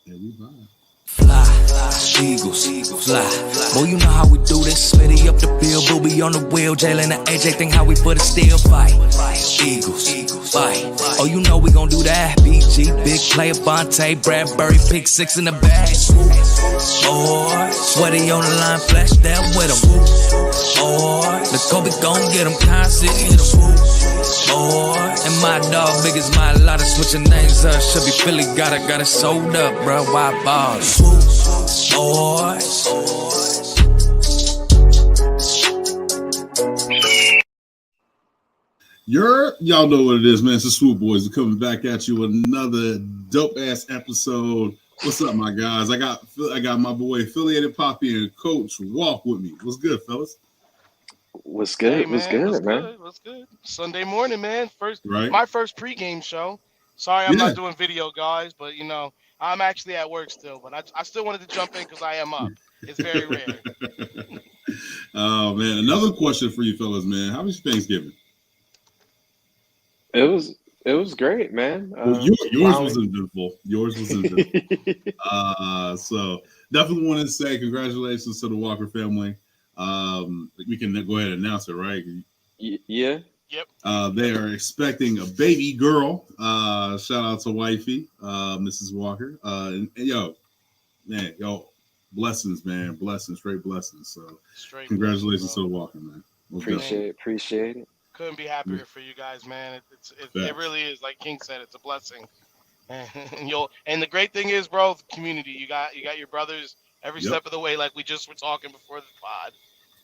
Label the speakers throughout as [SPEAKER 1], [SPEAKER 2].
[SPEAKER 1] Yeah, we vibe.
[SPEAKER 2] Fly, Eagles, fly. Boy, you know how we do this. Smitty up the bill, Booby on the wheel. Jalen and AJ think how we put it still. Fight, Eagles, fight. Oh, you know we gon' do that. BG, big player, Bonte, Bradbury, pick 6 in the bag. Boy, sweaty on the line, flash that with him. Boy, the Kobe gon' get him, constant hit him. Boy, and my dog big as my lot of switching names up. Should be Philly, got it sold up, bro. Why balls? Boys.
[SPEAKER 1] Y'all know what it is, man. It's the Swoop Boys. We're coming back at you with another dope ass episode. What's up, my guys? I got my boy Affiliated Poppy and Coach Walk with me. What's good, fellas?
[SPEAKER 3] What's good?
[SPEAKER 4] Hey,
[SPEAKER 3] What's
[SPEAKER 4] man,
[SPEAKER 3] good, man?
[SPEAKER 4] What's good? Sunday morning, man.
[SPEAKER 1] Right?
[SPEAKER 4] My first pregame show. Sorry, I'm not doing video, guys, but I'm actually at work still. But I still wanted to jump in because I am up. It's very rare.
[SPEAKER 1] Oh man, another question for you fellas, man. How was your Thanksgiving?
[SPEAKER 3] It was great, man.
[SPEAKER 1] Well, yours was eventful. Yours was eventful. So definitely want to say congratulations to the Walker family. We can go ahead and announce it, right?
[SPEAKER 3] Yeah.
[SPEAKER 4] Yep.
[SPEAKER 1] They are expecting a baby girl. Shout out to wifey, Mrs. Walker. And yo, blessings, man. Blessings, straight blessings. So congratulations to the Walker, man.
[SPEAKER 3] Appreciate it.
[SPEAKER 4] Couldn't be happier for you guys, man. It really is, like King said, it's a blessing. And the great thing is, bro, the community. You got your brothers every step of the way, like we just were talking before the pod.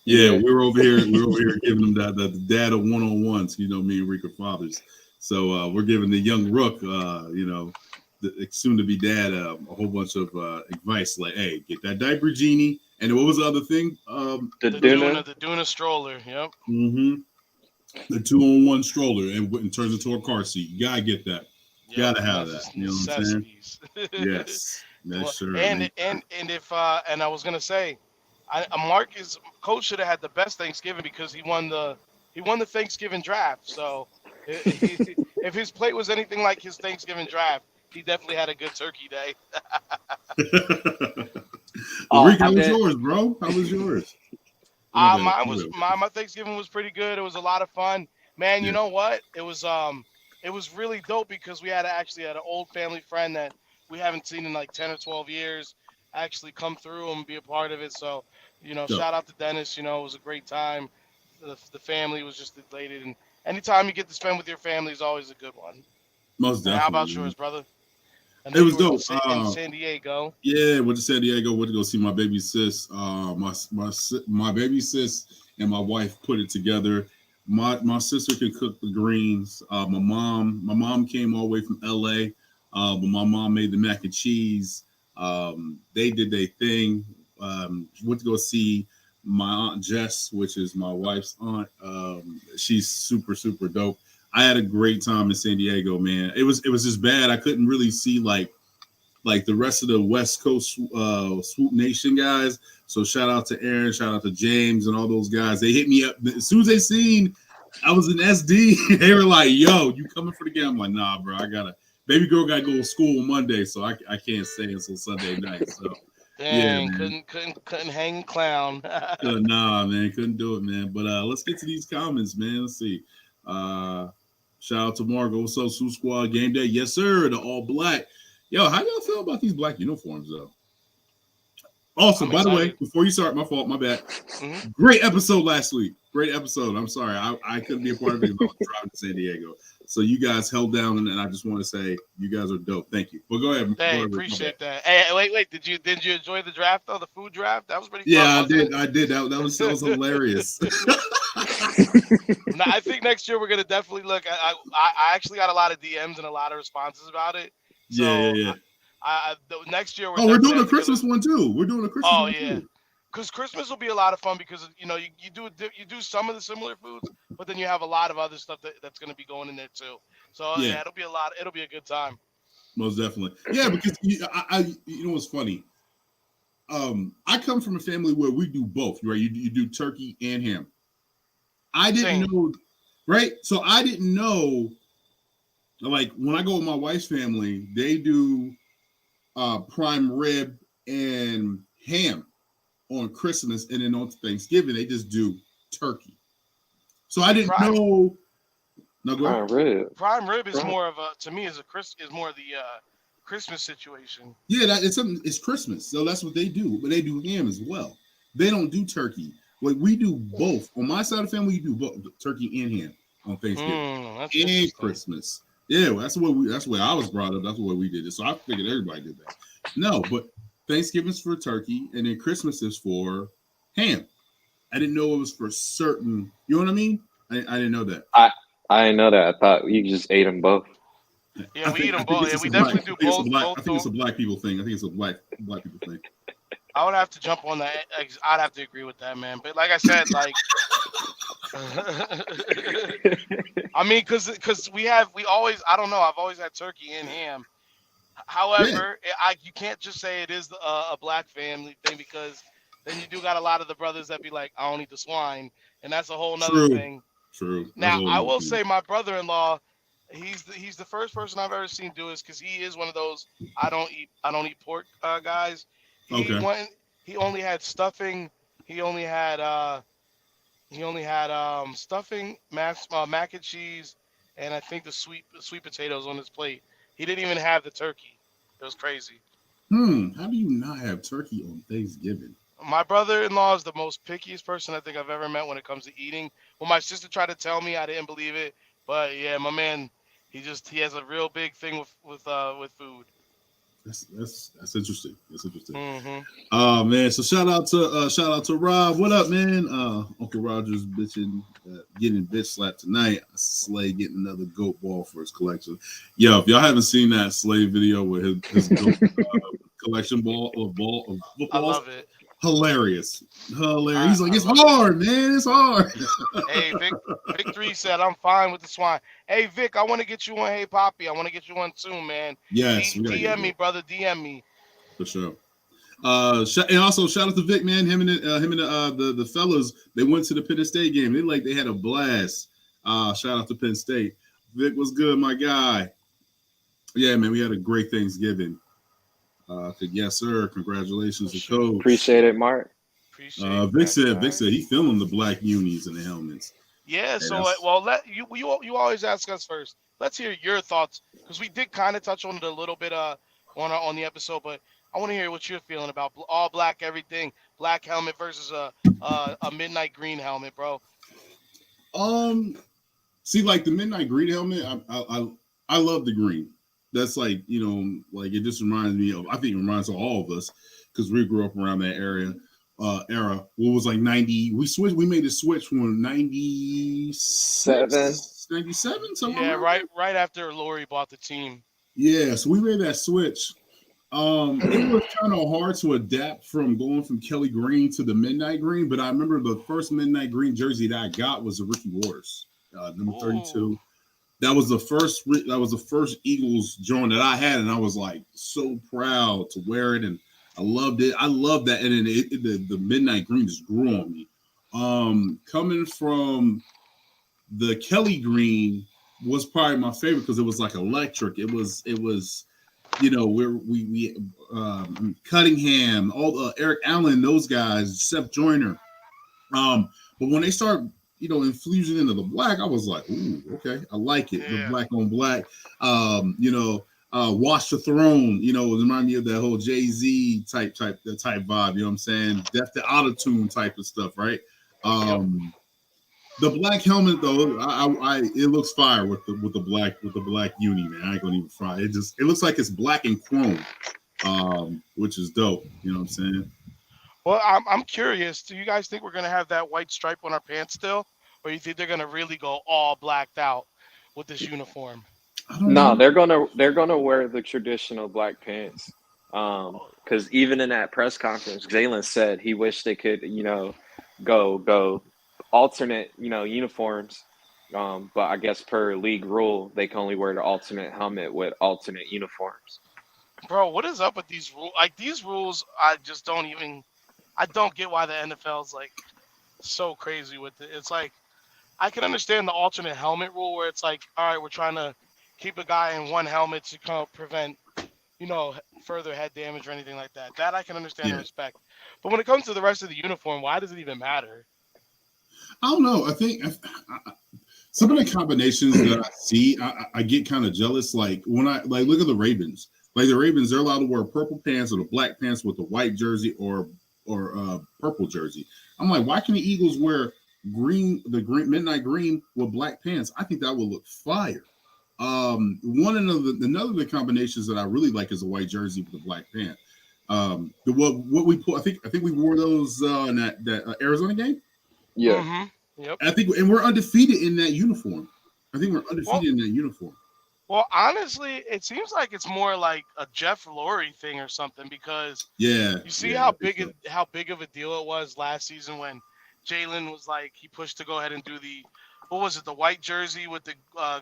[SPEAKER 1] Yeah, we're over here giving them the data one-on-ones, me and Rick are fathers. So we're giving the young Rook, the soon-to-be dad, a whole bunch of advice, like, hey, get that diaper genie. And what was the other thing?
[SPEAKER 4] The Duna stroller, yep.
[SPEAKER 1] Mm-hmm. The 2-on-1 stroller, and it turns into a car seat. You gotta get that. You gotta have that. You know what I'm saying? Yes, sure.
[SPEAKER 4] And if and I was gonna say, Coach should have had the best Thanksgiving because he won the Thanksgiving draft. So if his plate was anything like his Thanksgiving draft, he definitely had a good turkey day.
[SPEAKER 1] Rick, how was yours, bro? How was yours?
[SPEAKER 4] My Thanksgiving was pretty good. It was a lot of fun, man. You know what? It was really dope because we had an old family friend that we haven't seen in like 10 or 12 years actually come through and be a part of it. So, shout out to Dennis. It was a great time. The family was just elated, and anytime you get to spend with your family is always a good one.
[SPEAKER 1] Most definitely.
[SPEAKER 4] How about yours, brother?
[SPEAKER 1] It was dope.
[SPEAKER 4] In San Diego.
[SPEAKER 1] Yeah, went to San Diego. Went to go see my baby sis. My baby sis and my wife put it together. My sister can cook the greens. My mom came all the way from LA, but my mom made the mac and cheese. They did their thing. Went to go see my aunt Jess, which is my wife's aunt. She's super, super dope. I had a great time in San Diego, man. It was just bad. I couldn't really see like the rest of the West Coast Swoop Nation guys. So shout out to Aaron, shout out to James and all those guys. They hit me up as soon as they seen I was in SD. They were like, "Yo, you coming for the game?" I'm like, "Nah, bro. Baby girl gotta go to school on Monday, so I can't stay until Sunday night." So
[SPEAKER 4] dang, yeah, couldn't hang clown.
[SPEAKER 1] Nah, man, couldn't do it, man. But let's get to these comments, man. Let's see. Shout out to Margo. What's up, Swoop Squad? Game day. Yes, sir. The all black. Yo, how y'all feel about these black uniforms, though? Also, by the way, before you start, my fault, my bad. Mm-hmm. Great episode last week. Great episode. I'm sorry. I couldn't be a part of it because I was driving to San Diego. So you guys held down, and I just want to say you guys are dope. Thank you. But go ahead.
[SPEAKER 4] Hey, appreciate that. Hey, wait. Did you enjoy the draft, though? The food draft? That was pretty fun.
[SPEAKER 1] Yeah, I did. That was hilarious.
[SPEAKER 4] No, I think next year we're gonna definitely look. I actually got a lot of DMs and a lot of responses about it. So
[SPEAKER 1] yeah.
[SPEAKER 4] Next year
[SPEAKER 1] we're doing a Christmas one too. We're doing a Christmas one too.
[SPEAKER 4] Because Christmas will be a lot of fun because you do some of the similar foods, but then you have a lot of other stuff that's going to be going in there too. So yeah, it'll be a lot. It'll be a good time.
[SPEAKER 1] Most definitely. Yeah, because I you know what's funny. I come from a family where we do both, right? You do turkey and ham. I didn't know, right? So I didn't know, like when I go with my wife's family, they do prime rib and ham on Christmas, and then on Thanksgiving they just do turkey. So I didn't
[SPEAKER 4] Prime
[SPEAKER 1] know. No, go ahead.
[SPEAKER 3] Prime rib.
[SPEAKER 4] prime rib is
[SPEAKER 3] Prime.
[SPEAKER 4] more of a to me is more of the Christmas situation.
[SPEAKER 1] Yeah, that it's something. It's Christmas, so that's what they do. But they do ham as well. They don't do turkey. Like we do both. On my side of the family, we do both turkey and ham on Thanksgiving
[SPEAKER 4] That's
[SPEAKER 1] and
[SPEAKER 4] interesting.
[SPEAKER 1] Christmas. Yeah, well, that's where I was brought up. That's the way we did it. So I figured everybody did that. No, but Thanksgiving's for turkey, and then Christmas is for ham. I didn't know it was for certain. You know what I mean? I didn't know that.
[SPEAKER 3] I didn't know that. I thought you just ate them both.
[SPEAKER 4] Yeah, we eat them
[SPEAKER 1] I think
[SPEAKER 4] both.
[SPEAKER 1] it's
[SPEAKER 4] Yeah,
[SPEAKER 1] just
[SPEAKER 4] we
[SPEAKER 1] a black-
[SPEAKER 4] definitely do
[SPEAKER 1] I think it's a
[SPEAKER 4] both.
[SPEAKER 1] black- I
[SPEAKER 4] Both.
[SPEAKER 1] think it's a black people thing. I think it's a black people thing.
[SPEAKER 4] I would have to jump on that. I'd have to agree with that, man. But like I said, like, I mean, because we always, I don't know, I've always had turkey and ham. However, you can't just say it is a black family thing because then you do got a lot of the brothers that be like, I don't eat the swine, and that's a whole nother
[SPEAKER 1] True.
[SPEAKER 4] thing.
[SPEAKER 1] True.
[SPEAKER 4] Now, I will say my brother-in-law, he's the first person I've ever seen do this because he is one of those I don't eat pork guys.
[SPEAKER 1] Okay.
[SPEAKER 4] He only had stuffing. He only had stuffing, mac and cheese, and I think the sweet potatoes on his plate. He didn't even have the turkey. It was crazy.
[SPEAKER 1] How do you not have turkey on Thanksgiving?
[SPEAKER 4] My brother-in-law is the most pickiest person I think I've ever met when it comes to eating. When my sister tried to tell me, I didn't believe it. But yeah, my man, he has a real big thing with food.
[SPEAKER 1] That's interesting. That's interesting.
[SPEAKER 4] Mm-hmm.
[SPEAKER 1] Man, so shout out to Rob. What up, man? Uncle Roger's getting bitch slapped tonight. Slay getting another goat ball for his collection. Yo, if y'all haven't seen that Slay video with his goat, collection of footballs,
[SPEAKER 4] I love it.
[SPEAKER 1] Hilarious. He's like, it's hard, man. It's hard.
[SPEAKER 4] Hey, Vic 3 said, I'm fine with the swine. Hey, Vic, I want to get you one. Hey, Poppy, I want to get you one too, man.
[SPEAKER 1] Yes.
[SPEAKER 4] DM me, brother. DM me.
[SPEAKER 1] For sure. And also shout out to Vic, man. Him and the fellas, they went to the Penn State game. They had a blast. Shout out to Penn State. Vic was good, my guy. Yeah, man, we had a great Thanksgiving. Yes, sir. Congratulations to Coach.
[SPEAKER 3] Appreciate it, Mark.
[SPEAKER 1] Vic said he feeling the black unis and the helmets.
[SPEAKER 4] Yeah. So you always ask us first. Let's hear your thoughts because we did kind of touch on it a little bit on the episode, but I want to hear what you're feeling about all black everything, black helmet versus a midnight green helmet, bro.
[SPEAKER 1] See, like the midnight green helmet, I love the green. That's like, like it just reminds me of, I think it reminds all of us because we grew up around that era. What was like 90? We made a switch from 97, somewhere.
[SPEAKER 4] Yeah, right after Lori bought the team.
[SPEAKER 1] Yeah, so we made that switch. It was kind of hard to adapt from going from Kelly Green to the midnight green, but I remember the first midnight green jersey that I got was the Ricky Waters, number 32. That was the first Eagles joint that I had, and I was like so proud to wear it, and I loved it. I love that, and then the midnight green just grew on me. Coming from the Kelly green was probably my favorite because it was like electric. It was we Cunningham, all Eric Allen, those guys, Seth Joyner. But when they start infusing into the black, I was like, ooh, okay, I like it. Yeah. The black on black. Watch the Throne, it remind me of that whole Jay-Z type vibe, you know what I'm saying? Death to auto-tune type of stuff, right? The black helmet though, it looks fire with the black uni, man. I ain't gonna even fry. It looks like it's black and chrome, which is dope, you know what I'm saying?
[SPEAKER 4] Well, I'm curious. Do you guys think we're gonna have that white stripe on our pants still, or you think they're gonna really go all blacked out with this uniform?
[SPEAKER 3] No, they're gonna wear the traditional black pants. Because even in that press conference, Jalen said he wished they could, go alternate, uniforms. But I guess per league rule, they can only wear the alternate helmet with alternate uniforms.
[SPEAKER 4] Bro, what is up with these rules? Like these rules, I don't get why the NFL's like so crazy with it. It's like I can understand the alternate helmet rule where it's like, all right, we're trying to keep a guy in one helmet to kind of prevent further head damage or anything like that. That I can understand and
[SPEAKER 1] Yeah.
[SPEAKER 4] respect. But when it comes to the rest of the uniform, why does it even matter?
[SPEAKER 1] I don't know. I think some of the combinations that I see, I get kind of jealous. Like when I like look at the Ravens. Like the Ravens, they're allowed to wear purple pants or the black pants with the white jersey or purple jersey. I'm like, why can the Eagles wear the green midnight green with black pants? I think that would look fire. Another of the combinations that I really like is a white jersey with a black pant. What we put, I think we wore those in that Arizona game.
[SPEAKER 3] Yeah.
[SPEAKER 4] Mm-hmm. Yep.
[SPEAKER 1] I think, and we're undefeated in that uniform. I think we're
[SPEAKER 4] Well,
[SPEAKER 1] undefeated in that uniform.
[SPEAKER 4] well, honestly, it seems like it's more like a Jeff Lurie thing or something because
[SPEAKER 1] Yeah,
[SPEAKER 4] you see
[SPEAKER 1] yeah, I
[SPEAKER 4] how
[SPEAKER 1] think so.
[SPEAKER 4] how big of a deal it was last season when Jalen was like he pushed to go ahead and do the what was it, the white jersey with the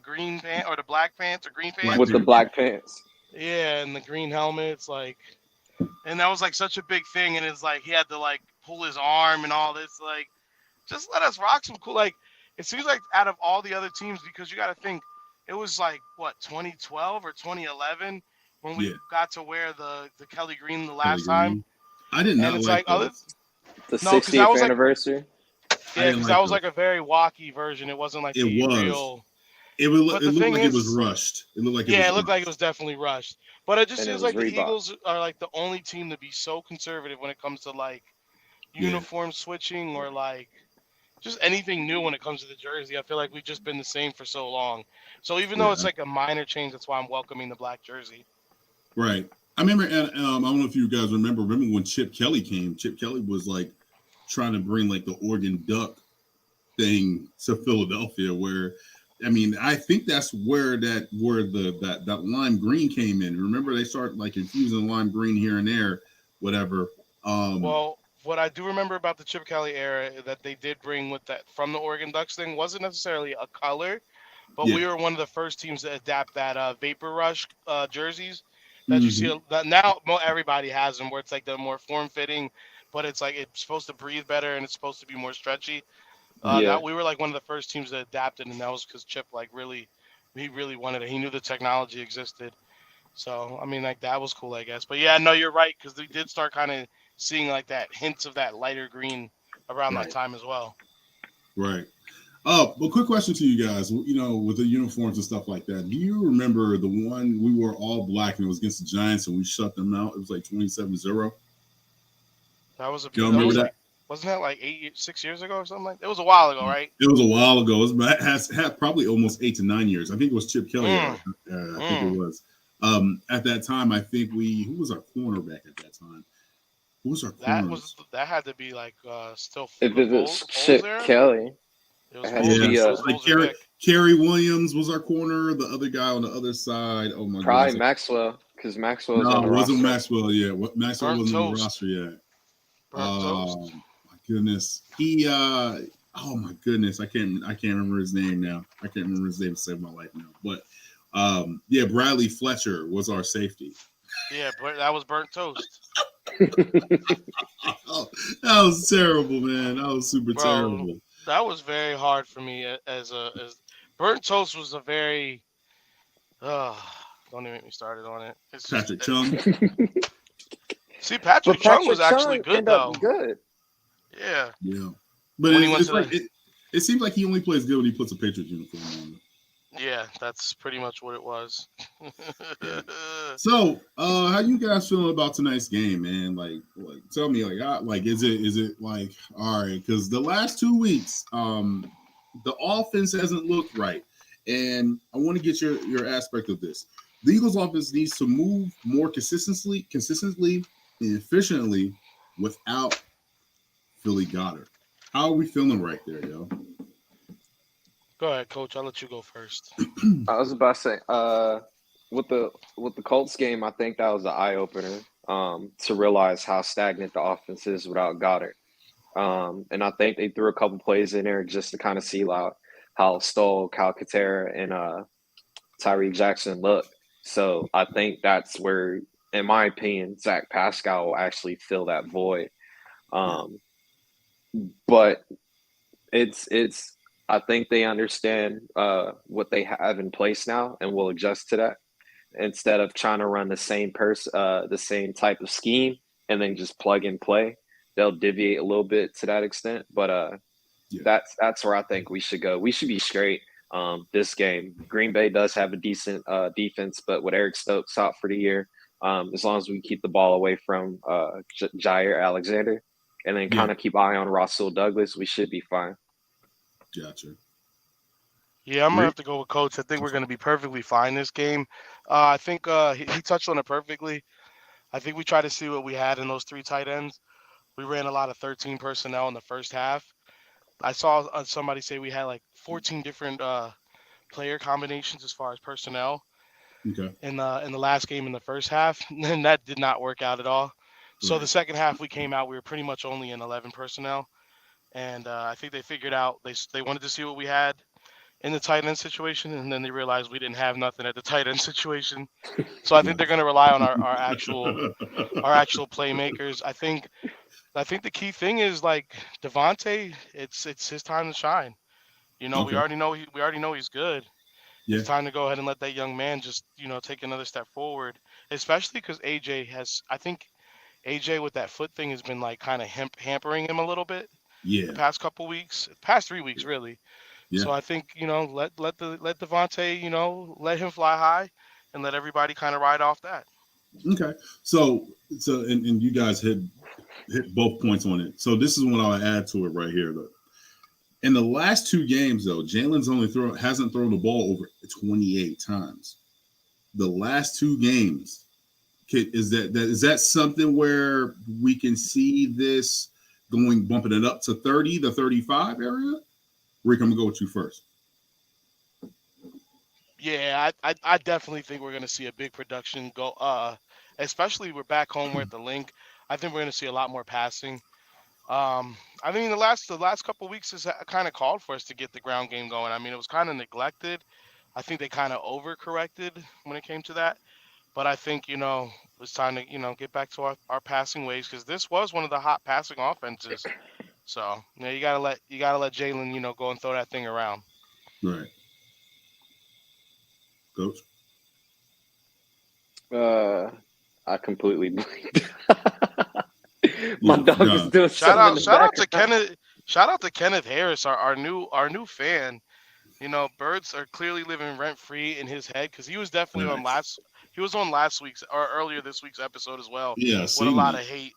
[SPEAKER 4] green pant or the black pants or green
[SPEAKER 1] Black
[SPEAKER 3] With
[SPEAKER 4] pants?
[SPEAKER 3] the
[SPEAKER 1] parent, yeah,
[SPEAKER 3] black pants.
[SPEAKER 4] Yeah, and the green helmets, like, and that was like such a big thing, and it's like he had to like pull his arm and all this, like, just let us rock some cool. Like, it seems like out of all the other teams, because you got to think, it was like what 2012 or 2011 when we
[SPEAKER 1] yeah.
[SPEAKER 4] got to wear the Kelly Green the
[SPEAKER 1] Kelly
[SPEAKER 4] last time,
[SPEAKER 1] Green. I did
[SPEAKER 4] and
[SPEAKER 1] not
[SPEAKER 4] it's
[SPEAKER 1] like
[SPEAKER 4] like other
[SPEAKER 1] those.
[SPEAKER 3] The
[SPEAKER 4] no, because that
[SPEAKER 3] 60th
[SPEAKER 4] was like
[SPEAKER 3] anniversary.
[SPEAKER 1] I
[SPEAKER 4] yeah,
[SPEAKER 1] didn't
[SPEAKER 4] because that
[SPEAKER 1] like
[SPEAKER 4] was
[SPEAKER 1] those.
[SPEAKER 4] like a very walky version. It wasn't like
[SPEAKER 1] It
[SPEAKER 4] the
[SPEAKER 1] was.
[SPEAKER 4] real.
[SPEAKER 1] It would.
[SPEAKER 4] But
[SPEAKER 1] It
[SPEAKER 4] the
[SPEAKER 1] looked
[SPEAKER 4] thing
[SPEAKER 1] like it was
[SPEAKER 4] is,
[SPEAKER 1] rushed. It looked like it
[SPEAKER 4] yeah,
[SPEAKER 1] was
[SPEAKER 4] it looked like it
[SPEAKER 1] rushed.
[SPEAKER 4] was definitely rushed. But it just
[SPEAKER 3] And it
[SPEAKER 4] seems
[SPEAKER 3] was
[SPEAKER 4] like the
[SPEAKER 3] Reebok.
[SPEAKER 4] Eagles are like the only team to be so conservative when it comes to like
[SPEAKER 1] Yeah,
[SPEAKER 4] uniform switching or like just anything new when it comes to the jersey. I feel like we've just been the same for so long. So even though it's
[SPEAKER 1] yeah.
[SPEAKER 4] like a minor change, that's why I'm welcoming the black jersey.
[SPEAKER 1] Right. I remember, and I don't know if you guys remember. Remember when Chip Kelly came? Chip Kelly was like trying to bring like the Oregon Duck thing to Philadelphia, where I mean, I think that's where that lime green came in. Remember, they started like infusing lime green here and there, whatever. Um,
[SPEAKER 4] Well, what I do remember about the Chip Kelly era that they did bring with that from the Oregon Ducks thing wasn't necessarily a color, but
[SPEAKER 1] yeah.
[SPEAKER 4] we were one of the first teams to adapt that Vapor Rush jerseys that you see
[SPEAKER 1] Hmm.
[SPEAKER 4] that now everybody has them where it's like the more form fitting, but it's like it's supposed to breathe better and it's supposed to be more stretchy.
[SPEAKER 3] Yeah.
[SPEAKER 4] That we were like one of the first teams that adapted, and that was because Chip like really, he really wanted it. He knew the technology existed. So I mean, like that was cool, I guess. But yeah, no, you're right because we did start kind of seeing like that hints of that lighter green around that
[SPEAKER 1] Right.
[SPEAKER 4] time as well.
[SPEAKER 1] Right. Oh, well, quick question to you guys. You know, with the uniforms and stuff like that, do you remember the one we were all black and it was against the Giants and we shut them out? It was like 27-0.
[SPEAKER 4] That was a
[SPEAKER 1] Y'all
[SPEAKER 4] that
[SPEAKER 1] remember
[SPEAKER 4] was
[SPEAKER 1] that?
[SPEAKER 4] like wasn't that like 6 years ago or something like that? It was a while ago, right?
[SPEAKER 1] It was a while ago. It has had probably almost 8 to 9 years. I think it was Chip Kelly era.
[SPEAKER 4] Mm,
[SPEAKER 1] I think it
[SPEAKER 4] mm.
[SPEAKER 1] was. At that time, I think who was our cornerback at that time? Who was our corners?
[SPEAKER 4] That had to be like still
[SPEAKER 3] If
[SPEAKER 4] the
[SPEAKER 3] it was
[SPEAKER 4] Foles
[SPEAKER 3] Chip
[SPEAKER 4] era.
[SPEAKER 3] Kelly,
[SPEAKER 4] It
[SPEAKER 3] it
[SPEAKER 4] was
[SPEAKER 3] had to
[SPEAKER 4] Foles.
[SPEAKER 1] Yeah,
[SPEAKER 3] be
[SPEAKER 4] It
[SPEAKER 1] so
[SPEAKER 3] a
[SPEAKER 4] was
[SPEAKER 1] like
[SPEAKER 4] Foles or Vic.
[SPEAKER 1] Kerry Williams was our corner. The other guy on the other side. Oh my
[SPEAKER 3] probably
[SPEAKER 1] goodness!
[SPEAKER 3] Maxwell because Maxwell was on
[SPEAKER 1] No,
[SPEAKER 3] the
[SPEAKER 1] it wasn't
[SPEAKER 3] roster.
[SPEAKER 1] Maxwell yet. Maxwell
[SPEAKER 4] Burnt
[SPEAKER 1] wasn't on the
[SPEAKER 4] toast.
[SPEAKER 1] roster yet.
[SPEAKER 4] Burnt toast.
[SPEAKER 1] My goodness. Oh my goodness. I can't remember his name now. I can't remember his name to save my life now. But yeah, Bradley Fletcher was our safety.
[SPEAKER 4] Yeah, but that was burnt toast,
[SPEAKER 1] Oh, that was terrible, man. That was super
[SPEAKER 4] bro.
[SPEAKER 1] terrible.
[SPEAKER 4] That was very hard for me as burnt toast was a very uh don't even get me started on it. It's just
[SPEAKER 1] Patrick Chung.
[SPEAKER 4] see Patrick
[SPEAKER 3] But
[SPEAKER 4] Chung was
[SPEAKER 3] Patrick
[SPEAKER 4] actually
[SPEAKER 3] Chung
[SPEAKER 4] good
[SPEAKER 3] ended up
[SPEAKER 4] though.
[SPEAKER 3] good.
[SPEAKER 4] Yeah,
[SPEAKER 1] Yeah. But
[SPEAKER 4] when he went
[SPEAKER 1] it's
[SPEAKER 4] to
[SPEAKER 1] like
[SPEAKER 4] the
[SPEAKER 1] it seems like he only plays good when he puts a Patriots uniform on.
[SPEAKER 4] yeah, that's pretty much what it was.
[SPEAKER 1] Yeah. So, how you guys feeling about tonight's game, man? Like, tell me, like, is it like, all right? Because the last 2 weeks, the offense hasn't looked right, and I want to get your aspect of this. The Eagles' offense needs to move more consistently, and efficiently without Philly Goddard. How are we feeling right there, yo?
[SPEAKER 4] Go ahead, coach. I'll let you go first.
[SPEAKER 3] I was about to say, with the Colts game, I think that was an eye opener to realize how stagnant the offense is without Goddard. And I think they threw a couple plays in there just to kind of see how Stoll, Calcaterra, and Tyree Jackson look. So I think that's where, in my opinion, Zach Pascal will actually fill that void.
[SPEAKER 1] Yeah,
[SPEAKER 3] Um, but it's I think they understand what they have in place now and will adjust to that. instead of trying to run the same type of scheme and then just plug and play. They'll deviate a little bit to that extent, but
[SPEAKER 1] Yeah.
[SPEAKER 3] that's where I think we should go. We should be straight this game. Green Bay does have a decent defense, but with Eric Stokes out for the year, as long as we keep the ball away from Jair Alexander and then
[SPEAKER 1] Yeah.
[SPEAKER 3] kind of keep eye on Russell Douglas, we should be fine.
[SPEAKER 1] Gotcha.
[SPEAKER 4] Yeah, I'm gonna
[SPEAKER 1] Rick?
[SPEAKER 4] have to go with Coach. I think we're gonna be perfectly fine this game. I think he touched on it perfectly. I think we tried to see what we had in those three tight ends. We ran a lot of 13 personnel in the first half. I saw somebody say we had like 14 different player combinations as far as personnel
[SPEAKER 1] Okay.
[SPEAKER 4] in the last game in the first half, and that did not work out at all. So the
[SPEAKER 1] Right.
[SPEAKER 4] second half we came out, we were pretty much only in 11 personnel, and I think they figured out they wanted to see what we had in the tight end situation, and then they realized we didn't have nothing at the tight end situation. So I think they're
[SPEAKER 1] Gotcha.
[SPEAKER 4] going to rely on our actual playmakers. I think the key thing is like Devontae. It's his time to shine. We
[SPEAKER 1] Okay.
[SPEAKER 4] already know he's good.
[SPEAKER 1] Yeah.
[SPEAKER 4] It's time to go ahead and let that young man just take another step forward, especially because AJ has. I think AJ with that foot thing has been like kind of hampering him a little bit the
[SPEAKER 1] Yeah.
[SPEAKER 4] past couple weeks, past 3 weeks really.
[SPEAKER 1] Yeah.
[SPEAKER 4] So I think let Devontae let him fly high, and let everybody kind of ride off that.
[SPEAKER 1] Okay. And you guys hit both points on it. So this is what I'll add to it right here, though. In the last two games, though, Jalen's hasn't thrown the ball over 28 times. The last two games, is that something where we can see this bumping it up to 30 to 35 area? Rick, I'm gonna go with you first.
[SPEAKER 4] Yeah, I definitely think we're gonna see a big production go. Especially we're back home. We're at the link. I think we're gonna see a lot more passing. I mean the last couple of weeks has kind of called for us to get the ground game going. I mean it was kind of neglected. I think they kind of overcorrected when it came to that. But I think it's time to get back to our passing ways because this was one of the hot passing offenses. So you gotta let Jalen go and throw that thing around.
[SPEAKER 1] Right, coach.
[SPEAKER 3] Uh, I completely blanked. My
[SPEAKER 1] Yeah,
[SPEAKER 3] dog was
[SPEAKER 1] no,
[SPEAKER 3] doing
[SPEAKER 4] Shout
[SPEAKER 3] something in
[SPEAKER 4] out,
[SPEAKER 3] the
[SPEAKER 4] shout out to
[SPEAKER 3] background.
[SPEAKER 4] Kenneth. Shout out to Kenneth Harris, our new fan. Birds are clearly living rent free in his head because he was definitely on
[SPEAKER 1] facts.
[SPEAKER 4] last. He was on last week's or earlier this week's episode as well
[SPEAKER 1] Yeah, I
[SPEAKER 4] with a
[SPEAKER 1] seen
[SPEAKER 4] lot
[SPEAKER 1] that.
[SPEAKER 4] of hate.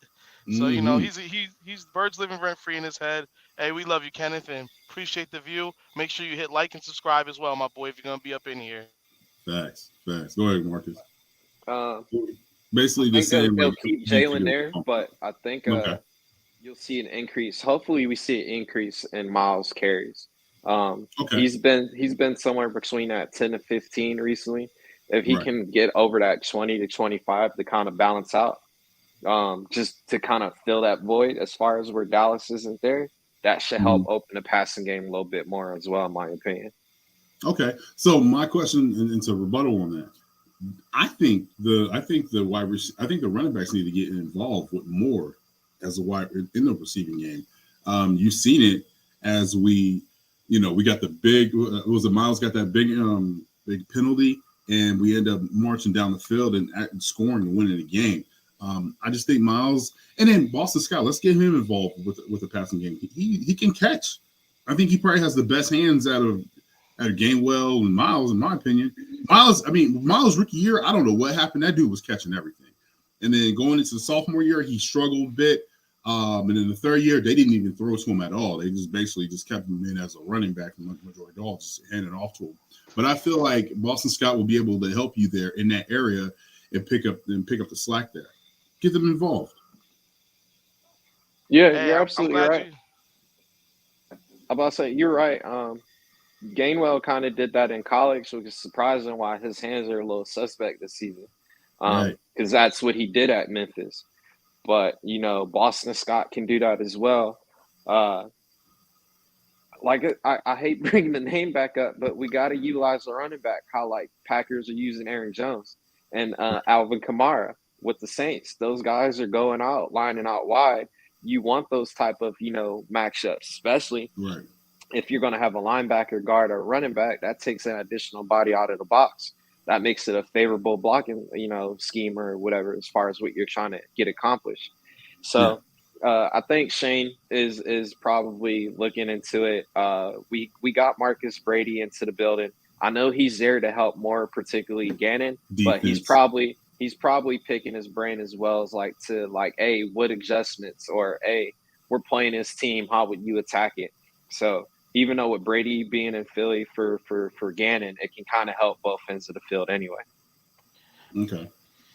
[SPEAKER 4] So
[SPEAKER 1] Mm-hmm.
[SPEAKER 4] he's Birds living rent free in his head. Hey, we love you, Kenneth, and appreciate the view. Make sure you hit like and subscribe as well, my boy, if you're gonna be up in here.
[SPEAKER 1] Facts. Facts. Go ahead, Marcus.
[SPEAKER 3] Um, I
[SPEAKER 1] Basically the
[SPEAKER 3] think
[SPEAKER 1] same.
[SPEAKER 3] they'll
[SPEAKER 1] Like
[SPEAKER 3] keep
[SPEAKER 1] he
[SPEAKER 3] Jalen
[SPEAKER 1] figured.
[SPEAKER 3] there, but I think
[SPEAKER 1] Okay.
[SPEAKER 3] you'll see an increase. Hopefully, we see an increase in Miles carries.
[SPEAKER 1] Okay.
[SPEAKER 3] He's been somewhere between that 10 to 15 recently. If he
[SPEAKER 1] Right.
[SPEAKER 3] can get over that 20 to 25 to kind of balance out, just to kind of fill that void as far as where Dallas isn't there, that should help
[SPEAKER 1] Mhm.
[SPEAKER 3] open the passing game a little bit more as well, in my opinion.
[SPEAKER 1] Okay. So my question and to rebuttal on that, I think the running backs need to get involved with more as a wide in the receiving game. You've seen it as we got the big. It was Miles got that big penalty, and we end up marching down the field and scoring and winning the game. I just think Miles and then Boston Scott. Let's get him involved with the passing game. He can catch. I think he probably has the best hands out of Gainwell and Miles, in my opinion. Miles rookie year, I don't know what happened. That dude was catching everything. And then going into the sophomore year, he struggled a bit. And in the third year, they didn't even throw to him at all. They just basically just kept him in as a running back and majority of all, just handing it off to him. But I feel like Boston Scott will be able to help you there in that area and pick up the slack there. Get them involved.
[SPEAKER 3] Yeah,
[SPEAKER 4] Hey,
[SPEAKER 3] you're
[SPEAKER 4] I'm
[SPEAKER 3] absolutely
[SPEAKER 4] glad
[SPEAKER 3] right.
[SPEAKER 4] you.
[SPEAKER 3] I'm about to say you're right. Gainwell kind of did that in college, which is surprising why his hands are a little suspect this season.
[SPEAKER 1] Right.
[SPEAKER 3] Because that's what he did at Memphis. But Boston Scott can do that as well. Uh, I hate bringing the name back up, but we got to utilize the running back. How like Packers are using Aaron Jones and Alvin Kamara with the Saints. Those guys are going out, lining out wide. You want those type of matchups, especially
[SPEAKER 1] Right.
[SPEAKER 3] if you're going to have a linebacker, guard, or running back. That takes an additional body out of the box. that makes it a favorable blocking, scheme or whatever as far as what you're trying to get accomplished.
[SPEAKER 1] Yeah.
[SPEAKER 3] So I think Shane is probably looking into it. We got Marcus Brady into the building. I know he's there to help more, particularly Gannon, but
[SPEAKER 1] Defense.
[SPEAKER 3] he's probably picking his brain as well as hey, what adjustments, or hey, we're playing this team, how would you attack it? So even though with Brady being in Philly for Gannon, it can kind of help both ends of the field anyway.
[SPEAKER 1] Okay.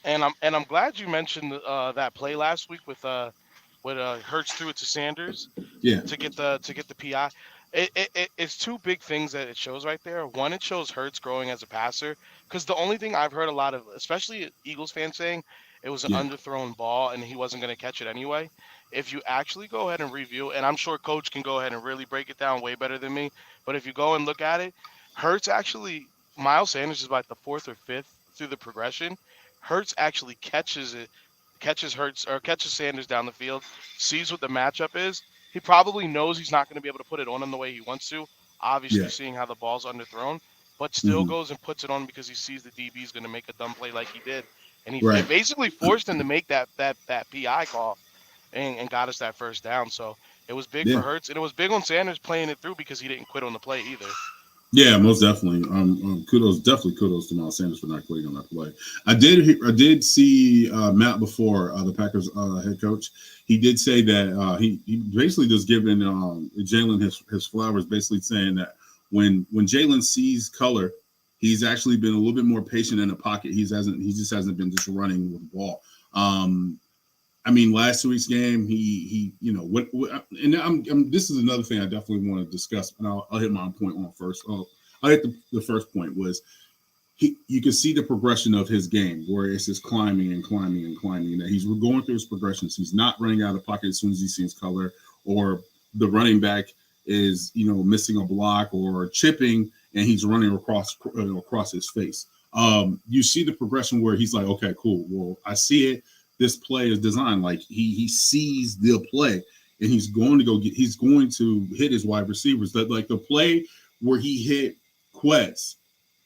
[SPEAKER 4] And I'm glad you mentioned that play last week with Hurts threw it to Sanders
[SPEAKER 1] Yeah.
[SPEAKER 4] to get the PI. It's two big things that it shows right there. One, it shows Hurts growing as a passer, because the only thing I've heard a lot of, especially Eagles fans, saying it was an
[SPEAKER 1] Yeah.
[SPEAKER 4] underthrown ball and he wasn't going to catch it anyway. If you actually go ahead and review, and I'm sure Coach can go ahead and really break it down way better than me, but if you go and look at it, Hurts actually, Miles Sanders is about the fourth or fifth through the progression. Hurts actually catches it, catches Hurts or catches Sanders down the field, sees what the matchup is. He probably knows he's not going to be able to put it on him the way he wants to, obviously
[SPEAKER 1] Yeah.
[SPEAKER 4] seeing how the ball's underthrown, but still
[SPEAKER 1] Hmm.
[SPEAKER 4] goes and puts it on because he sees the DB is going to make a dumb play like he did. And it
[SPEAKER 1] Right.
[SPEAKER 4] basically forced him to make that PI call and got us that first down. So it was big for
[SPEAKER 1] Yeah.
[SPEAKER 4] Hurts, and it was big on Sanders playing it through because he didn't quit on the play either.
[SPEAKER 1] Yeah, most definitely. Definitely kudos to Miles Sanders for not quitting on that play. I did see Matt before, the Packers head coach. He did say that he basically just giving Jalen his flowers, basically saying that when Jalen sees color, he's actually been a little bit more patient in the pocket. He just hasn't been just running with the ball. I mean, last week's game, he what and this is another thing I definitely want to discuss, and I'll hit my point on first. I'll hit the first point was you can see the progression of his game, where it's just climbing and climbing and climbing. That he's going through his progressions. He's not running out of pocket as soon as he sees color, or the running back is missing a block or chipping, and he's running across his face. You see the progression where he's like, okay, cool. Well, I see it. This play is designed like he sees the play, and he's going to hit his wide receivers. That, like, the play where he hit Quez,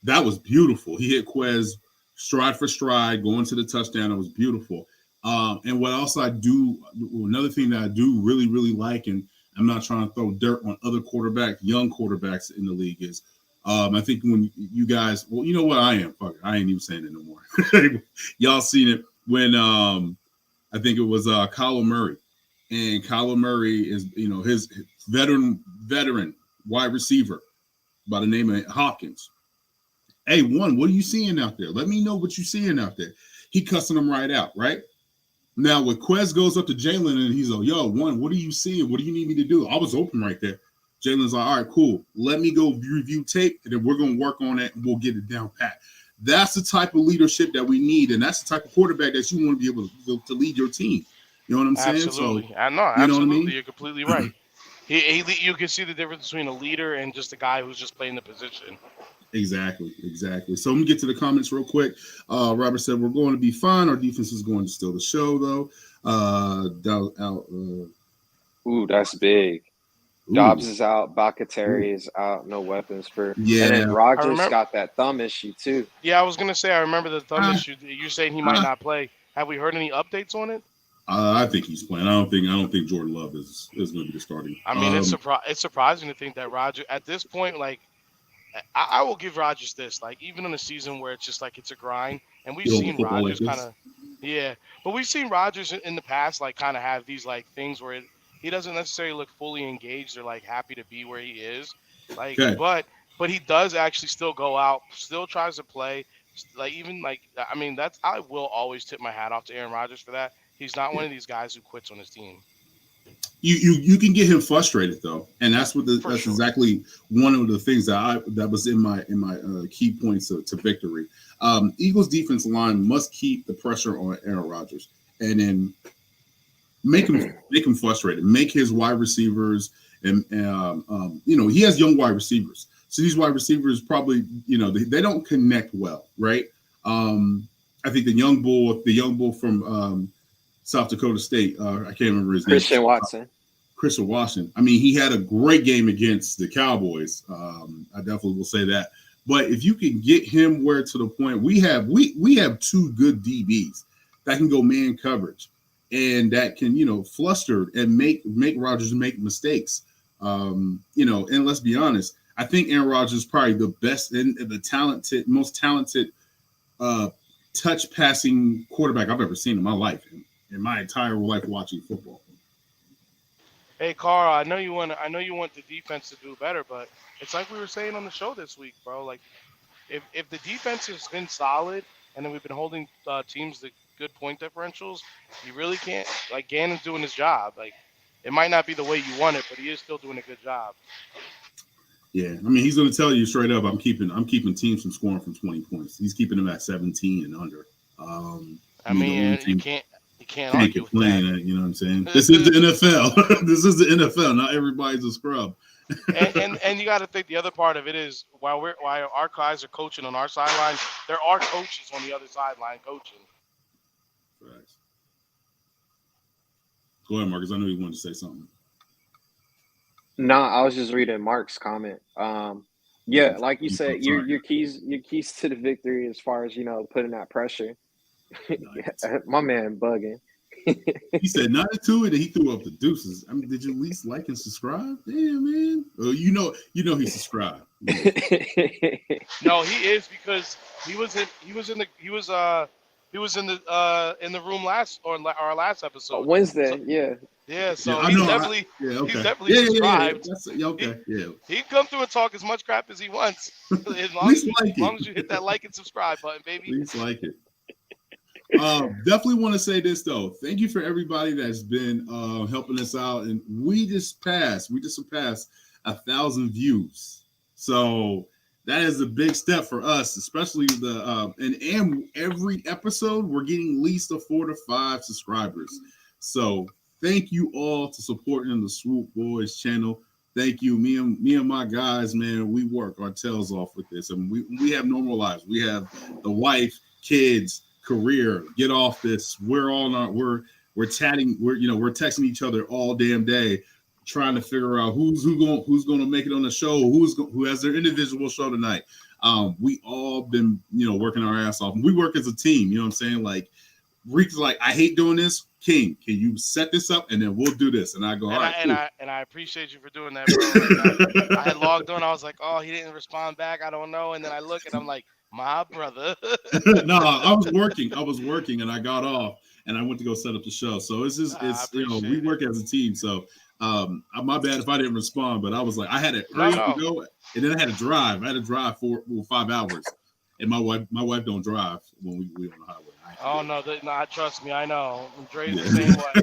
[SPEAKER 1] that was beautiful. He hit Quez stride for stride, going to the touchdown. It was beautiful. And what else another thing that I do really, really like, and I'm not trying to throw dirt on other young quarterbacks in the league, is I think when you guys, well, you know what, I ain't even saying it no more. Y'all seen it when I think it was Kyler Murray, and Kyler Murray is his veteran wide receiver by the name of Hopkins. Hey, what are you seeing out there? Let me know what you're seeing out there. He cussing them right out, right? Now, when Quez goes up to Jalen and he's like, yo, what are you seeing? What do you need me to do? I was open right there. Jalen's like, all right, cool. Let me go review tape, and then we're going to work on it, and we'll get it down pat. That's the type of leadership that we need, and that's the type of quarterback that you want to be able to lead your team. You know what I'm saying?
[SPEAKER 4] Absolutely.
[SPEAKER 1] So,
[SPEAKER 4] I know.
[SPEAKER 1] you know
[SPEAKER 4] Absolutely.
[SPEAKER 1] what I mean?
[SPEAKER 4] You're completely right. You can see the difference between a leader and just a guy who's just playing the position.
[SPEAKER 1] Exactly. So let me get to the comments real quick. Robert said, we're going to be fine. Our defense is going to steal the show, though.
[SPEAKER 3] Ooh, that's big. Dobbs is out. Bakateri is out. No weapons for.
[SPEAKER 1] Yeah.
[SPEAKER 3] And then Rogers got that thumb issue too.
[SPEAKER 4] Yeah, I was gonna say I remember the thumb issue. You're saying he might not play. Have we heard any updates on it?
[SPEAKER 1] I think he's playing. I don't think Jordan Love is going to be the starting.
[SPEAKER 4] I mean, it's surprising to think that Rodgers at this point, like, I will give Rodgers this. Like, even in a season where it's just like it's a grind, and we've seen Rodgers kind of, but we've seen Rodgers in the past like kind of have these like things where he doesn't necessarily look fully engaged or like happy to be where he is. Like, but he does actually still go out, still tries to play. Like, even like, I mean, I will always tip my hat off to Aaron Rodgers for that. He's not one of these guys who quits on his team.
[SPEAKER 1] You can get him frustrated though, and that's exactly one of the things that was in my key points to victory. Eagles defense line must keep the pressure on Aaron Rodgers, and then make him frustrated. Make his wide receivers, and he has young wide receivers, so these wide receivers probably they don't connect well, right? I think the young bull from South Dakota State. I can't remember his name. Christian Watson. I mean, he had a great game against the Cowboys. I definitely will say that. But if you can get him where to the point we have 2 good DBs that can go man coverage and that can, fluster and make Rodgers make mistakes. And let's be honest, I think Aaron Rodgers is probably the best and the most talented touch passing quarterback I've ever seen in my life, in my entire life watching football.
[SPEAKER 4] Hey, Carl, I know you want the defense to do better, but it's like we were saying on the show this week, bro. Like, if the defense has been solid and then we've been holding teams to good point differentials, you really can't. Like, Gannon's doing his job. Like, it might not be the way you want it, but he is still doing a good job.
[SPEAKER 1] Yeah, I mean, he's going to tell you straight up, I'm keeping teams from scoring from 20 points. He's keeping them at 17 and under.
[SPEAKER 4] I mean, you can't argue with
[SPEAKER 1] that. You know what I'm saying? This is the NFL. This is the NFL. Not everybody's a scrub.
[SPEAKER 4] and you got to think the other part of it is while our guys are coaching on our sideline, there are coaches on the other sideline coaching.
[SPEAKER 1] Right. Go ahead, Marcus. I know you wanted to say something.
[SPEAKER 3] No, I was just reading Mark's comment. Yeah, like you said, your keys to the victory as far as putting that pressure. Nice. My man bugging.
[SPEAKER 1] He said 9-2 and he threw up the deuces. I mean, did you at least like and subscribe? Damn, man. Oh, you know he subscribed.
[SPEAKER 4] No, he is because he was in the room our last episode.
[SPEAKER 3] Wednesday,
[SPEAKER 4] so,
[SPEAKER 3] yeah.
[SPEAKER 4] Yeah, so he's definitely subscribed.
[SPEAKER 1] Yeah, okay.
[SPEAKER 4] He can come through and talk as much crap as he wants. As long as you hit that like and subscribe button, baby.
[SPEAKER 1] Please like it. Definitely want to say this though. Thank you for everybody that's been helping us out, and we just surpassed 1,000 views. So that is a big step for us, especially and every episode we're getting at least 4 to 5 subscribers. So thank you all to supporting the Swoop Boys channel. Thank you. Me and my guys, man, we work our tails off with this. I mean, we have normal lives. We have the wife, kids, career. Get off this. We're chatting. We're texting each other all damn day, trying to figure out who's going to make it on the show, who has their individual show tonight. We all been working our ass off. We work as a team. You know what I'm saying? Like Reek's like, I hate doing this. King, can you set this up and then we'll do this? And I go, all right.
[SPEAKER 4] And I appreciate you for doing that, bro. Like, I had logged on. I was like, oh, he didn't respond back. I don't know. And then I look and I'm like, my brother.
[SPEAKER 1] No, I was working and I got off and I went to go set up the show. So we work as a team. So my bad if I didn't respond, but I was like, I had it ready to go, and then I had to drive. I had to drive 5 hours, and my wife don't drive when we on the highway.
[SPEAKER 4] Oh no, trust me, I know. Dre's the same way.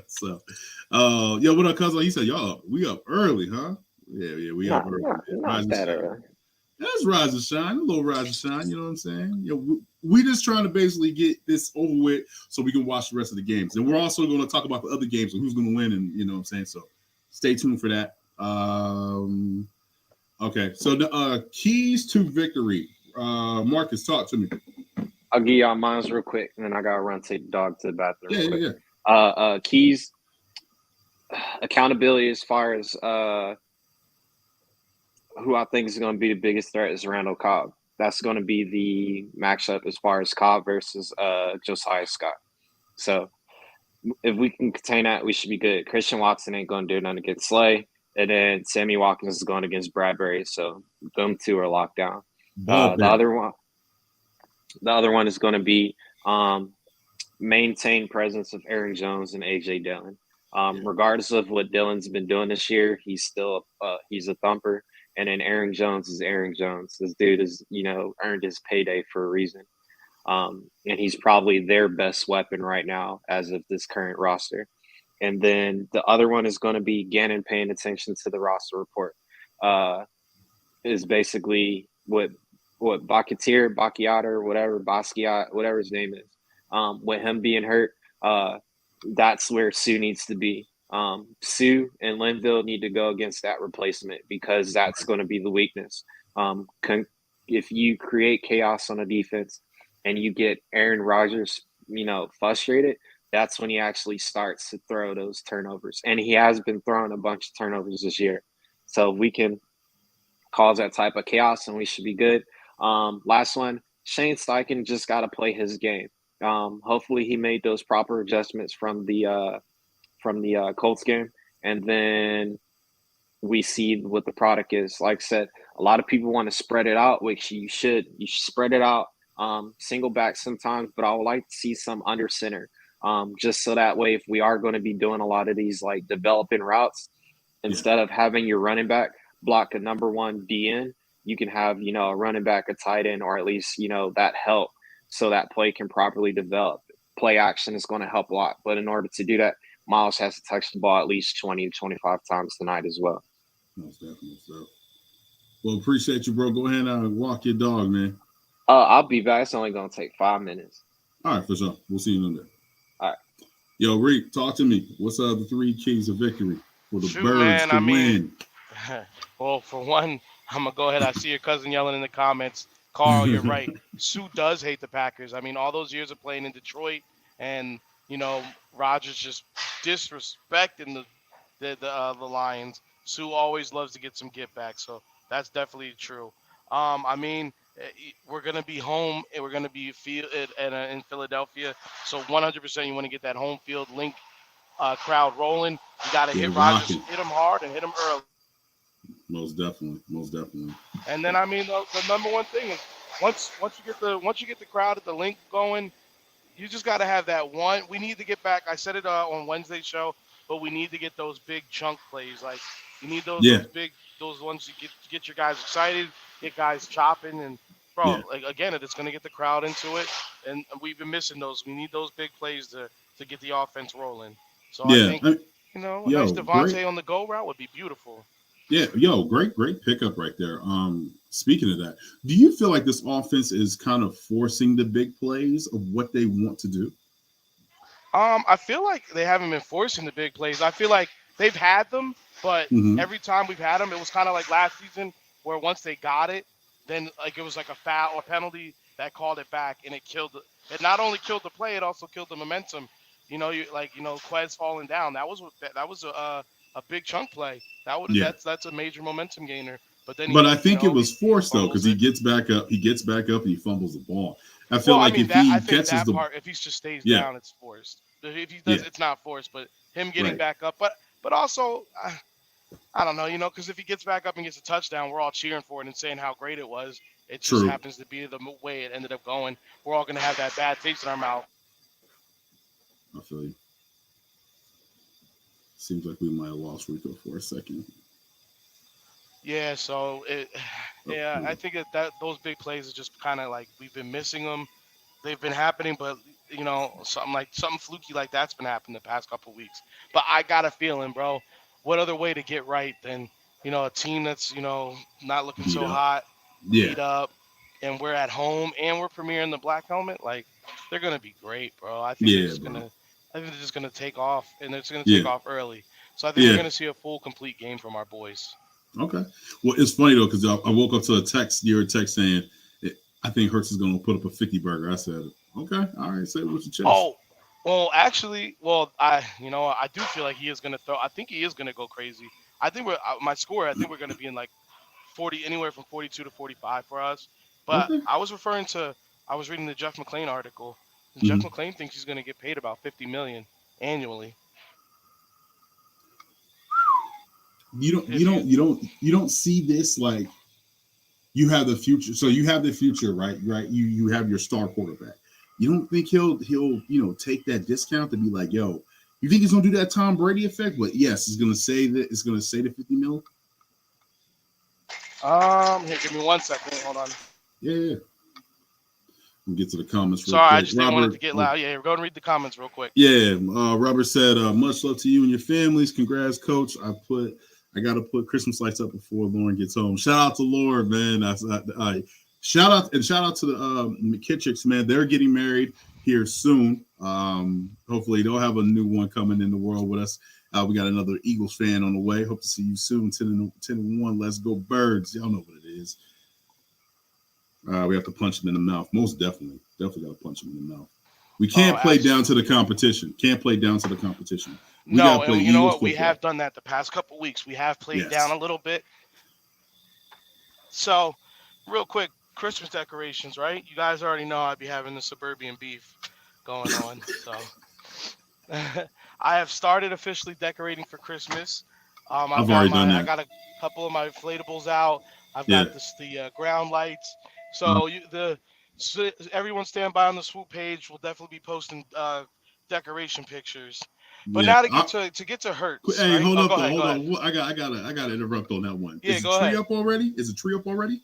[SPEAKER 1] So, what up, cousin? He said, y'all, we up early, huh? Yeah, we up early.
[SPEAKER 3] Not that early.
[SPEAKER 1] That's rise and shine, a little rise and shine. You know what I'm saying? We just trying to basically get this over with so we can watch the rest of the games, and we're also going to talk about the other games and who's going to win, and you know what I'm saying. So, stay tuned for that. Okay, so the keys to victory. Marcus, talk to me.
[SPEAKER 3] I'll give y'all mine real quick, and then I gotta run take the dog to the bathroom.
[SPEAKER 1] Yeah.
[SPEAKER 3] Keys, accountability as far as who I think is going to be the biggest threat is Randall Cobb. That's going to be the matchup as far as Cobb versus Josiah Scott. So if we can contain that, we should be good. Christian Watson ain't going to do nothing against Slay, and then Sammy Watkins is going against Bradbury. So them two are locked down. The other one is going to be maintain presence of Aaron Jones and AJ Dillon. Regardless of what Dillon's been doing this year, he's still he's a thumper. And then Aaron Jones is Aaron Jones. This dude has earned his payday for a reason. And he's probably their best weapon right now as of this current roster. And then the other one is going to be Gannon paying attention to the roster report. Is basically what Basquiat, whatever his name is, with him being hurt, that's where Sue needs to be. Sue and Linville need to go against that replacement because that's going to be the weakness. If you create chaos on a defense and you get Aaron Rodgers, frustrated, that's when he actually starts to throw those turnovers. And he has been throwing a bunch of turnovers this year. So if we can cause that type of chaos, and we should be good. Last one, Shane Steichen just got to play his game. Hopefully, he made those proper adjustments from the Colts game, and then we see what the product is. Like I said, a lot of people want to spread it out, which you should. You should spread it out, single back sometimes, but I would like to see some under center, just so that way, if we are going to be doing a lot of these like developing routes, instead of having your running back block a number one DN, you can have, a running back, a tight end, or at least, that help so that play can properly develop. Play action is going to help a lot. But in order to do that, Miles has to touch the ball at least 20 to 25 times tonight as well.
[SPEAKER 1] Most definitely, so. Well, appreciate you, bro. Go ahead and walk your dog, man.
[SPEAKER 3] I'll be back. It's only going to take 5 minutes.
[SPEAKER 1] All right, for sure. We'll see you in there.
[SPEAKER 3] All right.
[SPEAKER 1] Yo, Reek, talk to me. What's the 3 keys of victory for the Birds
[SPEAKER 4] man,
[SPEAKER 1] to win?
[SPEAKER 4] Well, for one, I'm going to go ahead. I see your cousin yelling in the comments. Carl, you're right. Sue does hate the Packers. I mean, all those years of playing in Detroit and, Rodgers just disrespecting the Lions. Sue always loves to get some get back, so that's definitely true. I mean, we're gonna be home and we're gonna be in Philadelphia, so 100% you want to get that home field link crowd rolling. You got to hit Rodgers, hit him hard, and hit him early.
[SPEAKER 1] Most definitely.
[SPEAKER 4] And then I mean, the number one thing is once you get the crowd at the link going, you just got to have that one. We need to get back. I said it on Wednesday's show, but we need to get those big chunk plays. Like you need those ones to get your guys excited, get guys chopping, and like again, it's going to get the crowd into it. And we've been missing those. We need those big plays to get the offense rolling. So I think a nice Devontae on the go route would be beautiful.
[SPEAKER 1] Yeah, great pickup right there. Speaking of that, do you feel like this offense is kind of forcing the big plays of what they want to do?
[SPEAKER 4] I feel like they haven't been forcing the big plays. I feel like they've had them, but every time we've had them, it was kind of like last season where once they got it, then like it was like a foul or penalty that called it back, and it killed it. It not only killed the play, it also killed the momentum. Quez falling down. That was a big chunk play. That's a major momentum gainer. But
[SPEAKER 1] I think it was forced though, because he gets back up, and he fumbles the ball. I feel like if
[SPEAKER 4] he just stays down, it's forced. If he does, it's not forced. But him getting back up, but also, I don't know, because if he gets back up and gets a touchdown, we're all cheering for it and saying how great it was. It just happens to be the way it ended up going. We're all going to have that bad taste in our mouth.
[SPEAKER 1] I feel you. Seems like we might have lost Rico for a second.
[SPEAKER 4] Yeah, so I think that those big plays are just kind of like we've been missing them. They've been happening, but something fluky like that's been happening the past couple of weeks. But I got a feeling, bro. What other way to get right than a team that's not looking so hot, beat up, and we're at home and we're premiering the black helmet? Like they're gonna be great, bro. I think they're just gonna take off, and it's gonna take off early. So I think we're gonna see a full, complete game from our boys.
[SPEAKER 1] Okay. Well, it's funny though, because I woke up to a text saying, I think Hurts is going to put up a 50 burger. I said, okay, all right, say it with your chest.
[SPEAKER 4] Oh, well, actually, I do feel like he is going to throw. I think he is going to go crazy. I think my score, I think we're going to be in like 40, anywhere from 42 to 45 for us. But I was reading the Jeff McClain article. And Jeff McClain thinks he's going to get paid about $50 million annually.
[SPEAKER 1] You don't see this like you have the future. So you have the future, right? You have your star quarterback. You don't think he'll take that discount to be like, yo, you think he's gonna do that Tom Brady effect? But yes, it's gonna say the 50 mil.
[SPEAKER 4] Here, give me 1 second. Hold on.
[SPEAKER 1] Yeah. We'll get to the comments.
[SPEAKER 4] Sorry, I just didn't want it to get loud. Yeah, go and read the comments real quick.
[SPEAKER 1] Yeah, Robert said, much love to you and your families. Congrats, coach. I got to put Christmas lights up before Lauren gets home. Shout out to Lauren, man. Shout out to the McKittricks, man. They're getting married here soon. Hopefully they'll have a new one coming in the world with us. We got another Eagles fan on the way. Hope to see you soon. 10-1. Let's go Birds. Y'all know what it is. We have to punch them in the mouth. Most definitely. Definitely got to punch them in the mouth. We can't play down to the competition.
[SPEAKER 4] You know what? We have done that the past couple weeks. We have played down a little bit. So, real quick, Christmas decorations, right? You guys already know I'd be having the suburban beef going on. So, I have started officially decorating for Christmas.
[SPEAKER 1] I've already done
[SPEAKER 4] I
[SPEAKER 1] that.
[SPEAKER 4] got a couple of my inflatables out. I've
[SPEAKER 1] Yeah.
[SPEAKER 4] got the ground lights.
[SPEAKER 1] Uh,
[SPEAKER 4] So everyone stand by on the Swoop page. We'll definitely be posting decoration pictures. But
[SPEAKER 1] yeah.
[SPEAKER 4] now to get to Hertz,
[SPEAKER 1] Hey,
[SPEAKER 4] right?
[SPEAKER 1] hold
[SPEAKER 4] Oh,
[SPEAKER 1] up
[SPEAKER 4] go
[SPEAKER 1] though.
[SPEAKER 4] ahead, go
[SPEAKER 1] Hold
[SPEAKER 4] ahead.
[SPEAKER 1] on. I gotta interrupt on that one.
[SPEAKER 4] Yeah,
[SPEAKER 1] Is the
[SPEAKER 4] go
[SPEAKER 1] tree
[SPEAKER 4] ahead.
[SPEAKER 1] up already? Is the tree up already?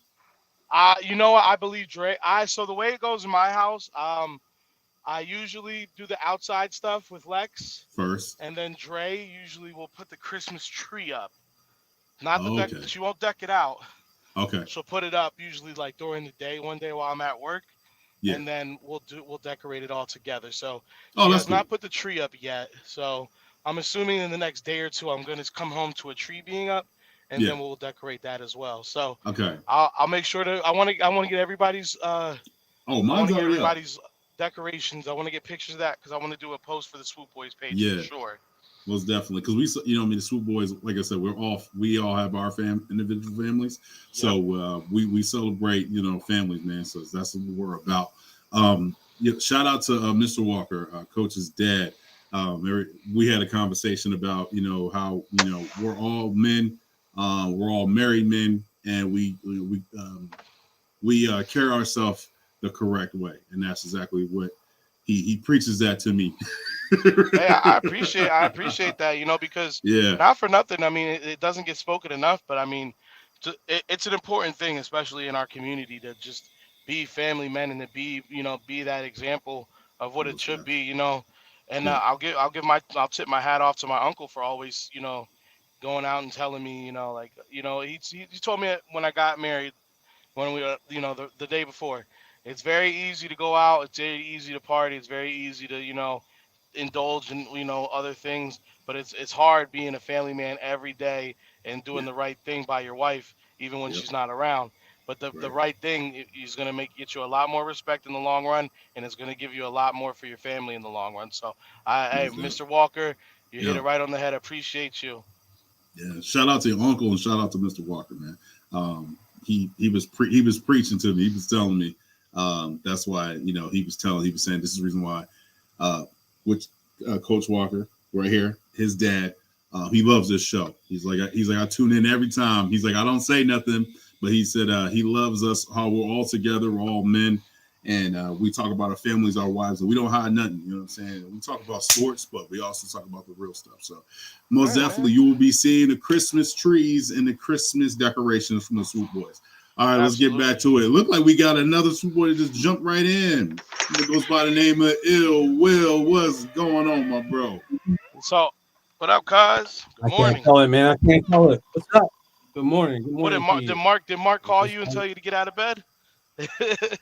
[SPEAKER 4] You know what? I believe Dre. So the way it goes in my house, I usually do the outside stuff with Lex,
[SPEAKER 1] First.
[SPEAKER 4] and then Dre usually will put the Christmas tree up. Not the
[SPEAKER 1] Oh,
[SPEAKER 4] deck.
[SPEAKER 1] okay.
[SPEAKER 4] She won't deck it out.
[SPEAKER 1] Okay.
[SPEAKER 4] She'll put it up usually like during the day, one day while I'm at work,
[SPEAKER 1] Yeah.
[SPEAKER 4] and then we'll decorate it all together. So
[SPEAKER 1] Oh,
[SPEAKER 4] she
[SPEAKER 1] that's
[SPEAKER 4] has
[SPEAKER 1] cool.
[SPEAKER 4] not put the tree up yet. So I'm assuming in the next day or two I'm gonna come home to a tree being up, and
[SPEAKER 1] Yeah.
[SPEAKER 4] then we'll decorate that as well. So
[SPEAKER 1] Okay.
[SPEAKER 4] I'll make sure to. I want to get everybody's.
[SPEAKER 1] Oh,
[SPEAKER 4] I want
[SPEAKER 1] mine's
[SPEAKER 4] to get
[SPEAKER 1] already up.
[SPEAKER 4] everybody's decorations. I want to get pictures of that because I want to do a post for the Swoop Boys page for
[SPEAKER 1] Yeah.
[SPEAKER 4] sure.
[SPEAKER 1] Most definitely, because the Swoop Boys, like I said, we all have our individual families,
[SPEAKER 4] Yep.
[SPEAKER 1] so we celebrate, families, man. So that's what we're about. Yeah, shout out to Mr. Walker, Coach's dad. We had a conversation about how we're all men, we're all married men, and we carry ourselves the correct way, and that's exactly what he preaches that to me.
[SPEAKER 4] Hey, I appreciate that, because
[SPEAKER 1] Yeah,
[SPEAKER 4] not for nothing. I mean, it doesn't get spoken enough, but I mean, it's an important thing, especially in our community, to just be family men and to be that example of what it
[SPEAKER 1] most
[SPEAKER 4] should
[SPEAKER 1] definitely.
[SPEAKER 4] be. And
[SPEAKER 1] Yeah,
[SPEAKER 4] I'll tip my hat off to my uncle for always, going out and telling me, like, he told me when I got married, when we were, the day before, it's very easy to go out, it's very easy to party, it's very easy to, indulge in other things, but it's hard being a family man every day and
[SPEAKER 1] yeah,
[SPEAKER 4] doing the right thing by your wife even when
[SPEAKER 1] yep,
[SPEAKER 4] she's not around. But the
[SPEAKER 1] right,
[SPEAKER 4] right thing is going to get you a lot more respect in the long run, and it's going to give you a lot more for your family in the long run. So hey,
[SPEAKER 1] most definitely.
[SPEAKER 4] Mr. Walker, you hit
[SPEAKER 1] Yeah,
[SPEAKER 4] it right on the head. Appreciate you.
[SPEAKER 1] yeah. Shout out to your uncle and shout out to Mr. Walker, man. He was preaching to me. He was telling me that's why he was saying this is the reason why uh, which Coach Walker right here, his dad, he loves this show. He's like I tune in every time. He's like I don't say nothing, but he said he loves us how we're all together, we're all men, and we talk about our families, our wives, and we don't hide nothing. You know what I'm saying? We talk about sports, but we also talk about the real stuff. So
[SPEAKER 4] All
[SPEAKER 1] most
[SPEAKER 4] right,
[SPEAKER 1] definitely,
[SPEAKER 4] man.
[SPEAKER 1] you will be seeing the Christmas trees and the Christmas decorations from the Swoop Boys. All right, let's get back
[SPEAKER 4] Absolutely.
[SPEAKER 1] to it. Look like we got another Swoop Boy that just jumped right in. It goes by the name of Ill Will. What's going on, my bro?
[SPEAKER 4] So, what up, cuz? Good
[SPEAKER 5] I can't
[SPEAKER 4] morning.
[SPEAKER 5] tell it, man. I can't tell it. What's up? Good morning. Good
[SPEAKER 4] What did
[SPEAKER 5] morning to
[SPEAKER 4] Mark did
[SPEAKER 5] you.
[SPEAKER 4] Mark did Mark call
[SPEAKER 5] Just,
[SPEAKER 4] you and tell you to get out of bed?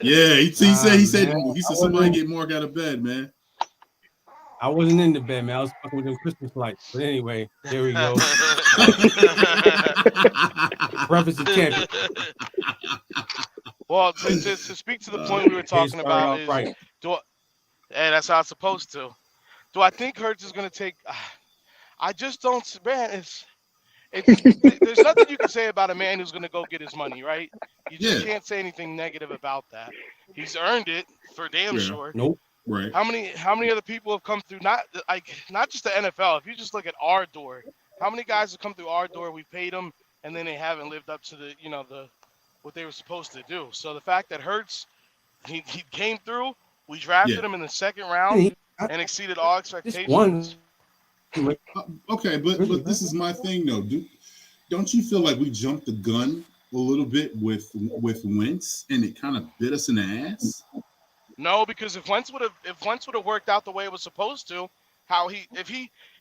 [SPEAKER 1] Yeah, he said
[SPEAKER 5] man,
[SPEAKER 1] he said somebody get Mark out of bed, man.
[SPEAKER 5] I wasn't in the bed, man. I was fucking with them Christmas lights. But anyway, there we go. Breakfast of champions.
[SPEAKER 4] Well, to speak to the
[SPEAKER 1] Uh,
[SPEAKER 4] point we were
[SPEAKER 5] Day
[SPEAKER 4] talking
[SPEAKER 5] started
[SPEAKER 4] about
[SPEAKER 5] off
[SPEAKER 4] is,
[SPEAKER 5] right.
[SPEAKER 4] do I, hey, that's how it's supposed to. Do I think Hertz is going to take? I just don't, man. There's nothing you can say about a man who's going to go get his money, right? You just
[SPEAKER 1] yeah,
[SPEAKER 4] can't say anything negative about that. He's earned it for damn
[SPEAKER 1] yeah,
[SPEAKER 4] sure.
[SPEAKER 5] Nope.
[SPEAKER 1] right.
[SPEAKER 4] How many other people have come through? Not just the NFL. If you just look at our door, how many guys have come through our door? We paid them, and then they haven't lived up to the what they were supposed to do. So the fact that Hertz he came through, we
[SPEAKER 1] Yeah.
[SPEAKER 4] drafted him in the second round and exceeded all
[SPEAKER 5] Just one.
[SPEAKER 4] expectations.
[SPEAKER 1] Okay, but this is my thing though. Don't you feel like we jumped the gun a little bit with Wentz and it kind of bit us in the ass?
[SPEAKER 4] No, because if Wentz would have worked out the way it was supposed to,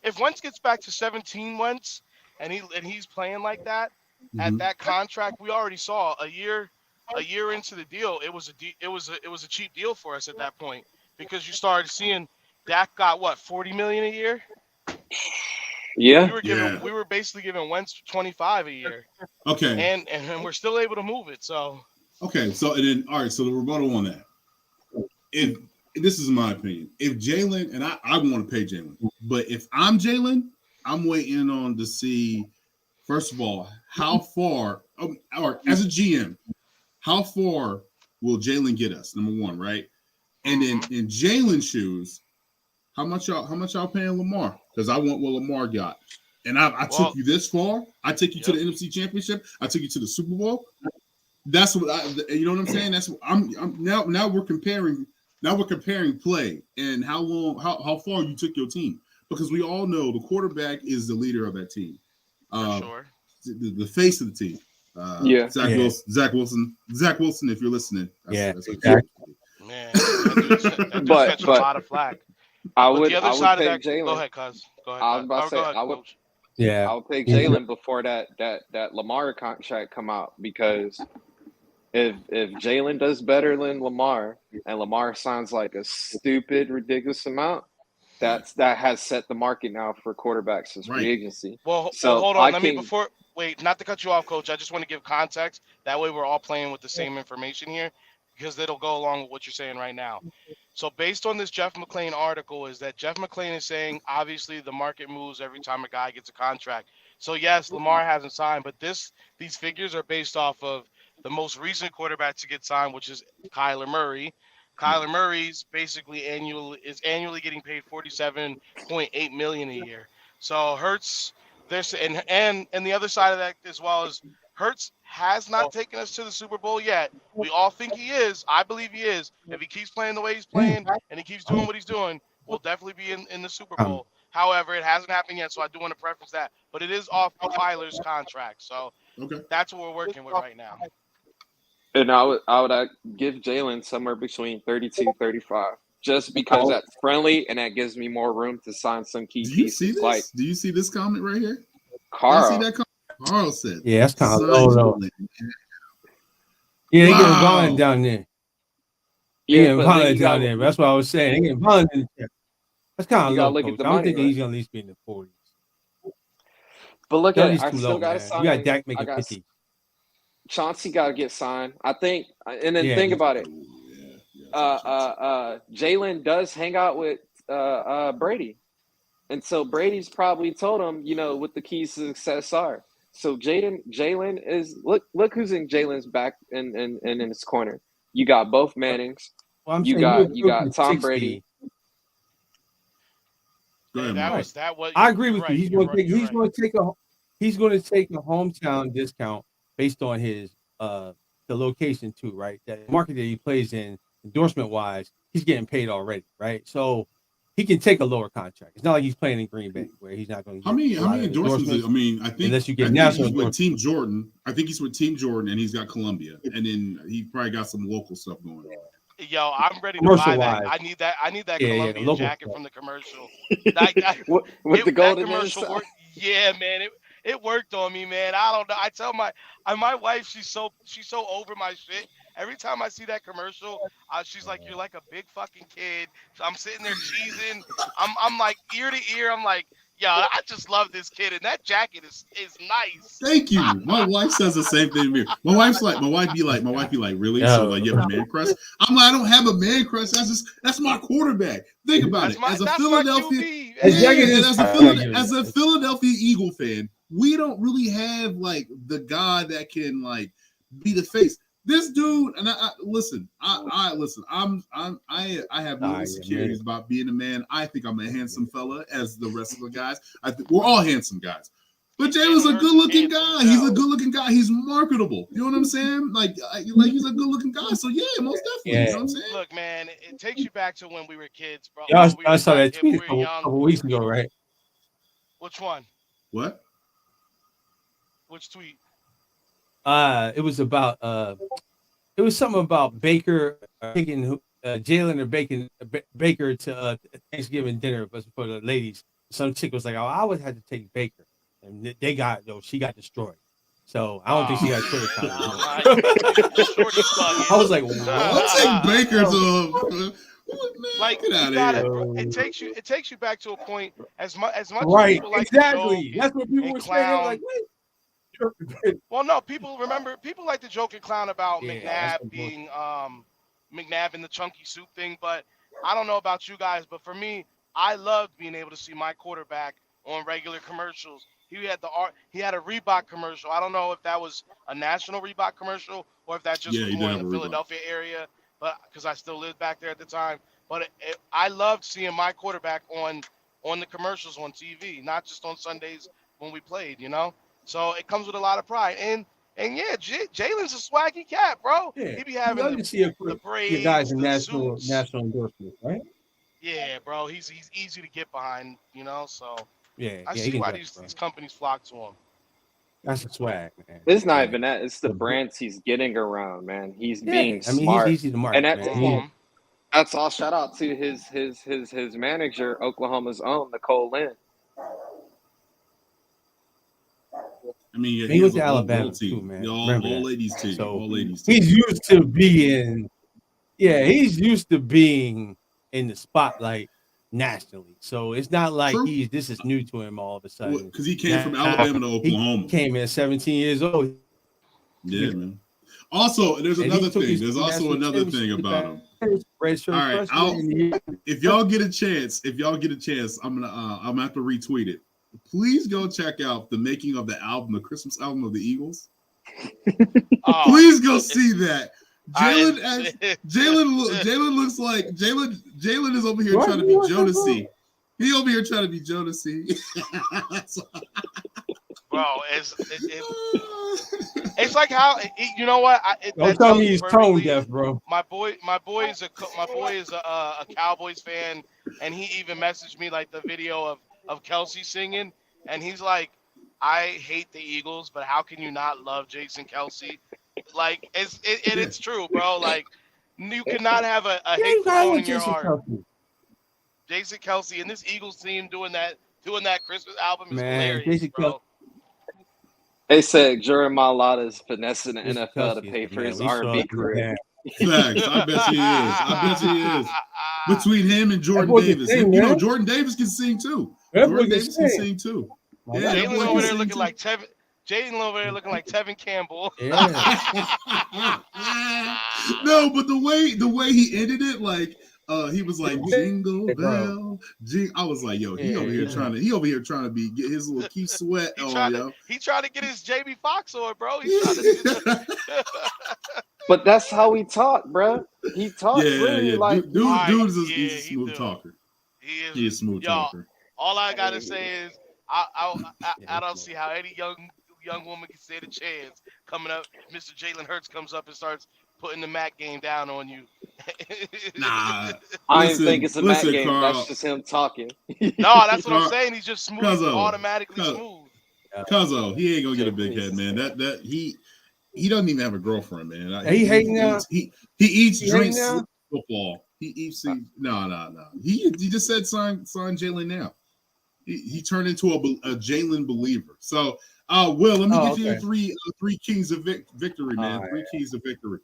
[SPEAKER 4] if Wentz gets back to 17 Wentz and he's playing like that at
[SPEAKER 1] Mm-hmm.
[SPEAKER 4] that contract, we already saw a year into the deal, it was a cheap deal for us at that point because you started seeing Dak got what 40 million a year. We
[SPEAKER 3] Yeah.
[SPEAKER 4] were giving
[SPEAKER 1] Yeah.
[SPEAKER 4] we were basically giving Wentz 25 a year,
[SPEAKER 1] Okay.
[SPEAKER 4] and we're still able to move it. So
[SPEAKER 1] Okay. So and then all right. So the rebuttal on that. If this is my opinion, if Jalen and I want to pay Jalen, but if I'm Jalen, I'm waiting on to see First of all, how far, or as a GM, how far will Jalen get us? Number one, right? And then in Jalen's shoes, how much y'all paying Lamar? Because I want what Lamar got. And I took you this far. I took you to the NFC Championship. I took you to the Super Bowl. That's what you know what I'm saying. That's what I'm now we're comparing. Now we're comparing play and how far you took your team, because we all know the quarterback is the leader of that team.
[SPEAKER 4] For sure.
[SPEAKER 1] The face of the team. Zach Wilson, if you're listening. That's what
[SPEAKER 4] man, that dude's catching a lot of flack.
[SPEAKER 3] I would
[SPEAKER 4] the other side of that.
[SPEAKER 3] Jalen.
[SPEAKER 4] Go ahead, cuz. Go ahead.
[SPEAKER 3] I was about to say,
[SPEAKER 4] ahead,
[SPEAKER 3] I would.
[SPEAKER 4] Coach.
[SPEAKER 3] Yeah, I'll take Jalen before that Lamar contract come out, because if Jalen does better than Lamar and Lamar signs like a stupid, ridiculous amount, that has set the market now for quarterbacks since free agency.
[SPEAKER 4] Well, hold on. Wait, not to cut you off, Coach. I just want to give context. That way we're all playing with the same information here, because it'll go along with what you're saying right now. So based on this Jeff McClain article, is that Jeff McClain is saying, obviously, the market moves every time a guy gets a contract. So, yes, Lamar hasn't signed, but these figures are based off of the most recent quarterback to get signed, which is Kyler Murray. Kyler Murray's basically annually getting paid $47.8 million a year. So Hurts, and the other side of that as well is Hurts has not taken us to the Super Bowl yet. We all think he is. I believe he is. If he keeps playing the way he's playing and he keeps doing what he's doing, we'll definitely be in the Super Bowl. However, it hasn't happened yet, so I do want to preface that. But it is off Kyler's contract, so that's what we're working with right now.
[SPEAKER 3] And I would give Jalen somewhere between 32 35, just because that's friendly and that gives me more room to sign some key pieces.
[SPEAKER 1] Do you see this? Do you see this comment right here?
[SPEAKER 3] Carl.
[SPEAKER 1] See that comment? Carl said.
[SPEAKER 5] Yeah, that's kind of low though. Yeah, they get violent down there. Yeah, getting violent down there. That's what I was saying. They get violent in there. That's kind of low. Look at the money, I don't think he's gonna at least be in the 40s.
[SPEAKER 3] But look at it. I still got to sign.
[SPEAKER 5] You got Dak making 50.
[SPEAKER 3] Chauncey got to get signed, I think. And then think about it. Jalen does hang out with Brady. And so Brady's probably told him, what the keys to success are. So Jalen is look who's in Jalen's back and in his corner. You got both Mannings.
[SPEAKER 5] Well,
[SPEAKER 3] you got Tom Brady.
[SPEAKER 5] I agree with you. He's going to take a hometown discount based on his the location too, right? That market that he plays in, endorsement wise, he's getting paid already, right? So he can take a lower contract. It's not like he's playing in Green Bay where he's not going to.
[SPEAKER 1] How many endorsements? I mean, I think
[SPEAKER 5] unless you get national
[SPEAKER 1] he's with Team Jordan. I think he's with Team Jordan, and he's got Columbia, and then he probably got some local stuff going on.
[SPEAKER 4] Yo, I'm ready to buy that. I need that Columbia jacket from the commercial.
[SPEAKER 3] With the golden
[SPEAKER 4] commercial. Yeah, man, it worked on me, man. I don't know. I tell my wife, she's so over my shit. Every time I see that commercial, she's like, "You're like a big fucking kid." I'm sitting there cheesing. I'm like ear to ear. I'm like, yo, I just love this kid, and that jacket is nice.
[SPEAKER 1] Thank you. My wife says the same thing to me. My wife be like, really? So like, you have a man crush? I'm like, I don't have a man crush. That's my quarterback. Think about it. As a Philadelphia Eagle fan, we don't really have like the guy that can like be the face. This dude, and I listen. I have no insecurities about being a man. I think I'm a handsome fella, as the rest of the guys. I think we're all handsome guys. But Jalen's a good-looking guy. He's a good-looking guy. He's marketable. You know what I'm saying? Like he's a good-looking guy. So yeah, most definitely. Yeah. You know what I'm saying?
[SPEAKER 4] Look, man, it takes you back to when we were kids, bro.
[SPEAKER 5] Yeah, I saw that tweet a couple weeks ago, right?
[SPEAKER 4] Which one?
[SPEAKER 1] What?
[SPEAKER 4] Which tweet?
[SPEAKER 5] It was about it was something about Baker taking Jalen or Baker to Thanksgiving dinner, but for the ladies. Some chick was like, "Oh, I would have to take Baker," and she got destroyed. So I don't think she got traded. I was like, "What?"
[SPEAKER 1] I'll take Baker to.
[SPEAKER 4] Like, get out of here. It takes you back to a point as much
[SPEAKER 5] right,
[SPEAKER 4] as people like
[SPEAKER 5] exactly. That's what people were saying. Like, wait.
[SPEAKER 4] Well, no, people like to joke and clown about McNabb being McNabb in the chunky soup thing, but I don't know about you guys, but for me, I loved being able to see my quarterback on regular commercials. he had a Reebok commercial. I don't know if that was a national Reebok commercial or if that just was
[SPEAKER 1] he
[SPEAKER 4] more
[SPEAKER 1] did
[SPEAKER 4] in
[SPEAKER 1] have
[SPEAKER 4] the
[SPEAKER 1] a Reebok.
[SPEAKER 4] Philadelphia area, but because I still lived back there at the time. But I loved seeing my quarterback on the commercials on TV, not just on Sundays when we played, So it comes with a lot of pride. And yeah, Jalen's a swaggy cat, bro.
[SPEAKER 5] Yeah,
[SPEAKER 4] He be having
[SPEAKER 5] you see
[SPEAKER 4] the
[SPEAKER 5] your guys
[SPEAKER 4] braids,
[SPEAKER 5] in
[SPEAKER 4] the
[SPEAKER 5] national
[SPEAKER 4] suits.
[SPEAKER 5] endorsement, right?
[SPEAKER 4] Yeah, bro. He's easy to get behind, So
[SPEAKER 5] Yeah,
[SPEAKER 4] I
[SPEAKER 5] he
[SPEAKER 4] see
[SPEAKER 5] can
[SPEAKER 4] why
[SPEAKER 5] dress,
[SPEAKER 4] these companies flock to him.
[SPEAKER 5] That's a swag, man.
[SPEAKER 3] It's not
[SPEAKER 5] Yeah.
[SPEAKER 3] even that. It's the brands he's getting around, man. He's
[SPEAKER 5] Yeah,
[SPEAKER 3] being
[SPEAKER 5] I mean, he's
[SPEAKER 3] smart.
[SPEAKER 5] easy to market,
[SPEAKER 3] And
[SPEAKER 5] man.
[SPEAKER 3] that's all shout out to his manager, Oklahoma's own, Nicole Lynn.
[SPEAKER 1] I mean, yeah,
[SPEAKER 5] he went to
[SPEAKER 1] whole
[SPEAKER 5] Alabama
[SPEAKER 1] team.
[SPEAKER 5] too, man.
[SPEAKER 1] All ladies team.
[SPEAKER 5] So
[SPEAKER 1] all ladies team.
[SPEAKER 5] he's used to being, he's used to being in the spotlight nationally. So it's not like
[SPEAKER 1] True.
[SPEAKER 5] this is new to him all of a sudden.
[SPEAKER 1] Because he came from Alabama to Oklahoma.
[SPEAKER 5] He came at 17 years old.
[SPEAKER 1] Yeah, man. Also, there's another thing. There's also another thing about him. All right, if y'all get a chance, I'm gonna have to retweet it. Please go check out the making of the album, the Christmas album of the Eagles. Please go see that. Jalen looks like Jalen is over here trying to be Jodeci. He over here trying to be Jodeci.
[SPEAKER 4] Bro, it's like how you know what?
[SPEAKER 5] Don't tell me he's tone deaf, bro.
[SPEAKER 4] My boy is a Cowboys fan, and he even messaged me like the video of Kelsey singing, and he's like, I hate the Eagles, but how can you not love Jason Kelsey? Like it's true, bro. Like you cannot have a hateful in your heart. Jason Kelsey and this Eagles team doing that Christmas album is hilarious, bro.
[SPEAKER 3] They said Jerry Mailata's finessing the NFL to pay for his R&B career.
[SPEAKER 1] Facts. I bet he is. Between him and Jordan Davis. Jordan Davis can sing too. Jordan Davis can sing too.
[SPEAKER 4] Yeah, Jalen over there looking like Tevin. Jalen over there looking like Tevin Campbell.
[SPEAKER 5] Yeah.
[SPEAKER 1] No, but the way he ended it, like he was like jingle bell, I was like, yo, he over here trying to get his little Keith Sweat on, yo.
[SPEAKER 4] He trying to get his Jamie Foxx on, bro. He's trying to
[SPEAKER 3] But that's how he talked, bro. He talked really like
[SPEAKER 1] dude is a smooth talker. He is a smooth talker.
[SPEAKER 4] All I gotta say is I don't see how any young woman can stand a chance coming up. Mr. Jalen Hurts comes up and starts putting the Mac game down on you.
[SPEAKER 1] Nah,
[SPEAKER 3] I didn't think it's a Mac game. Carl, that's just him talking.
[SPEAKER 4] No, that's what I'm saying. He's just smooth, automatically smooth.
[SPEAKER 1] Cuzzo, he ain't gonna get a big head, man. That he doesn't even have a girlfriend, man.
[SPEAKER 5] He hating now.
[SPEAKER 1] He eats, drinks, football. He eats. No. He just said sign Jalen now. He turned into a Jalen believer. So, Will, let me give you three keys of victory, man. Three keys of victory.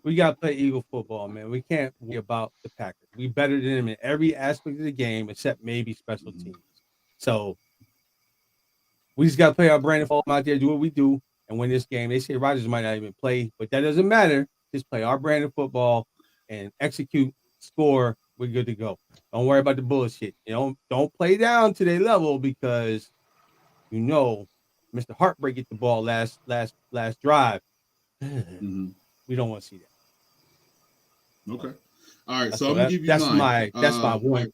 [SPEAKER 5] We got to play Eagle football, man. We can't worry about the Packers. We better than them in every aspect of the game except maybe special teams. So we just got to play our brand of football out there, do what we do, and win this game. They say Rodgers might not even play, but that doesn't matter. Just play our brand of football and execute, score. We're good to go. Don't worry about the bullshit. Don't play down to their level because Mr. Heartbreak get the ball last drive.
[SPEAKER 1] Mm-hmm.
[SPEAKER 5] We don't want to see that.
[SPEAKER 1] Okay. All right. So I'm gonna give you
[SPEAKER 5] mine. That's my one.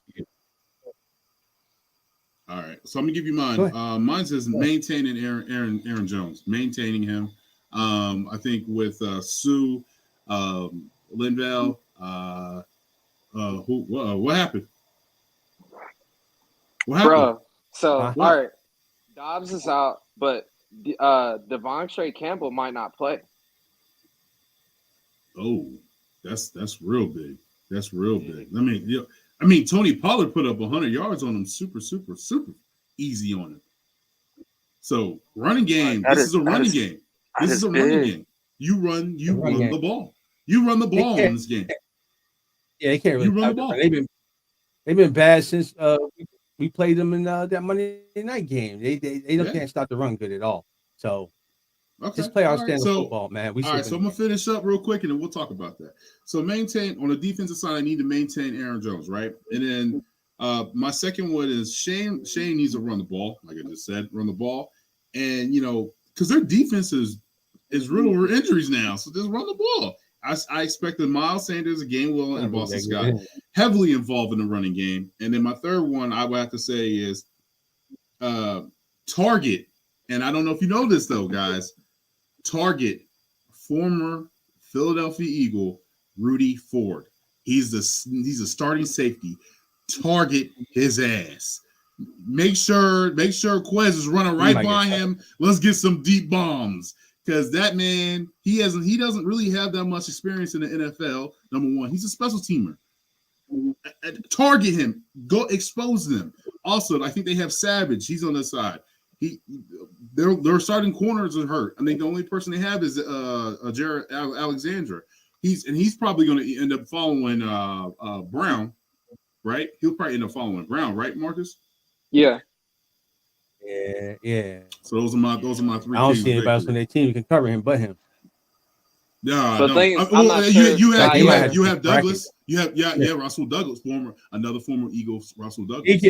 [SPEAKER 1] All right. So I'm gonna give you mine. Mine says maintaining Aaron Jones, maintaining him. I think with Sue, Linval. What happened?
[SPEAKER 3] Bro, so all right, Dobbs is out, but Devontae Campbell might not play.
[SPEAKER 1] Oh, that's real big. That's real big. I mean, Tony Pollard put up 100 yards on him, super easy on him. So running game. This is a running game. This is a running game. You run the ball. You run the ball in this game.
[SPEAKER 5] Yeah, they can't really run the ball. They've been bad since we played them in that Monday night game. They can't stop the run good at all. So just play our standard football, man.
[SPEAKER 1] All right, so I'm gonna finish up real quick and then we'll talk about that. So maintain on the defensive side, I need to maintain Aaron Jones, right? And then My second one is Shane. Shane needs to run the ball, like I just said, run the ball, and because their defense is real injuries now, so just run the ball. I expected Miles Sanders, Gainwell, and Boston Scott heavily involved in the running game. And then my third one I would have to say is target. And I don't know if you know this though, guys. Target former Philadelphia Eagle Rudy Ford. He's a starting safety. Target his ass. Make sure Quez is running right by him. Let's get some deep bombs. Because that man, he doesn't really have that much experience in the NFL. Number one, he's a special teamer. Target him, go expose them. Also, I think they have Savage. He's on the side. Their starting corners are hurt. I think the only person they have is Jared Alexandra. He's probably going to end up following Brown, right? He'll probably end up following Brown, right, Marcus?
[SPEAKER 3] Yeah.
[SPEAKER 5] Yeah.
[SPEAKER 1] So those are my three.
[SPEAKER 5] I don't see anybody else on their team who can cover him but him.
[SPEAKER 1] Yeah,
[SPEAKER 3] the thing is, I'm not sure
[SPEAKER 1] you have Douglas. You have Russell Douglas, another former Eagles, Russell Douglas.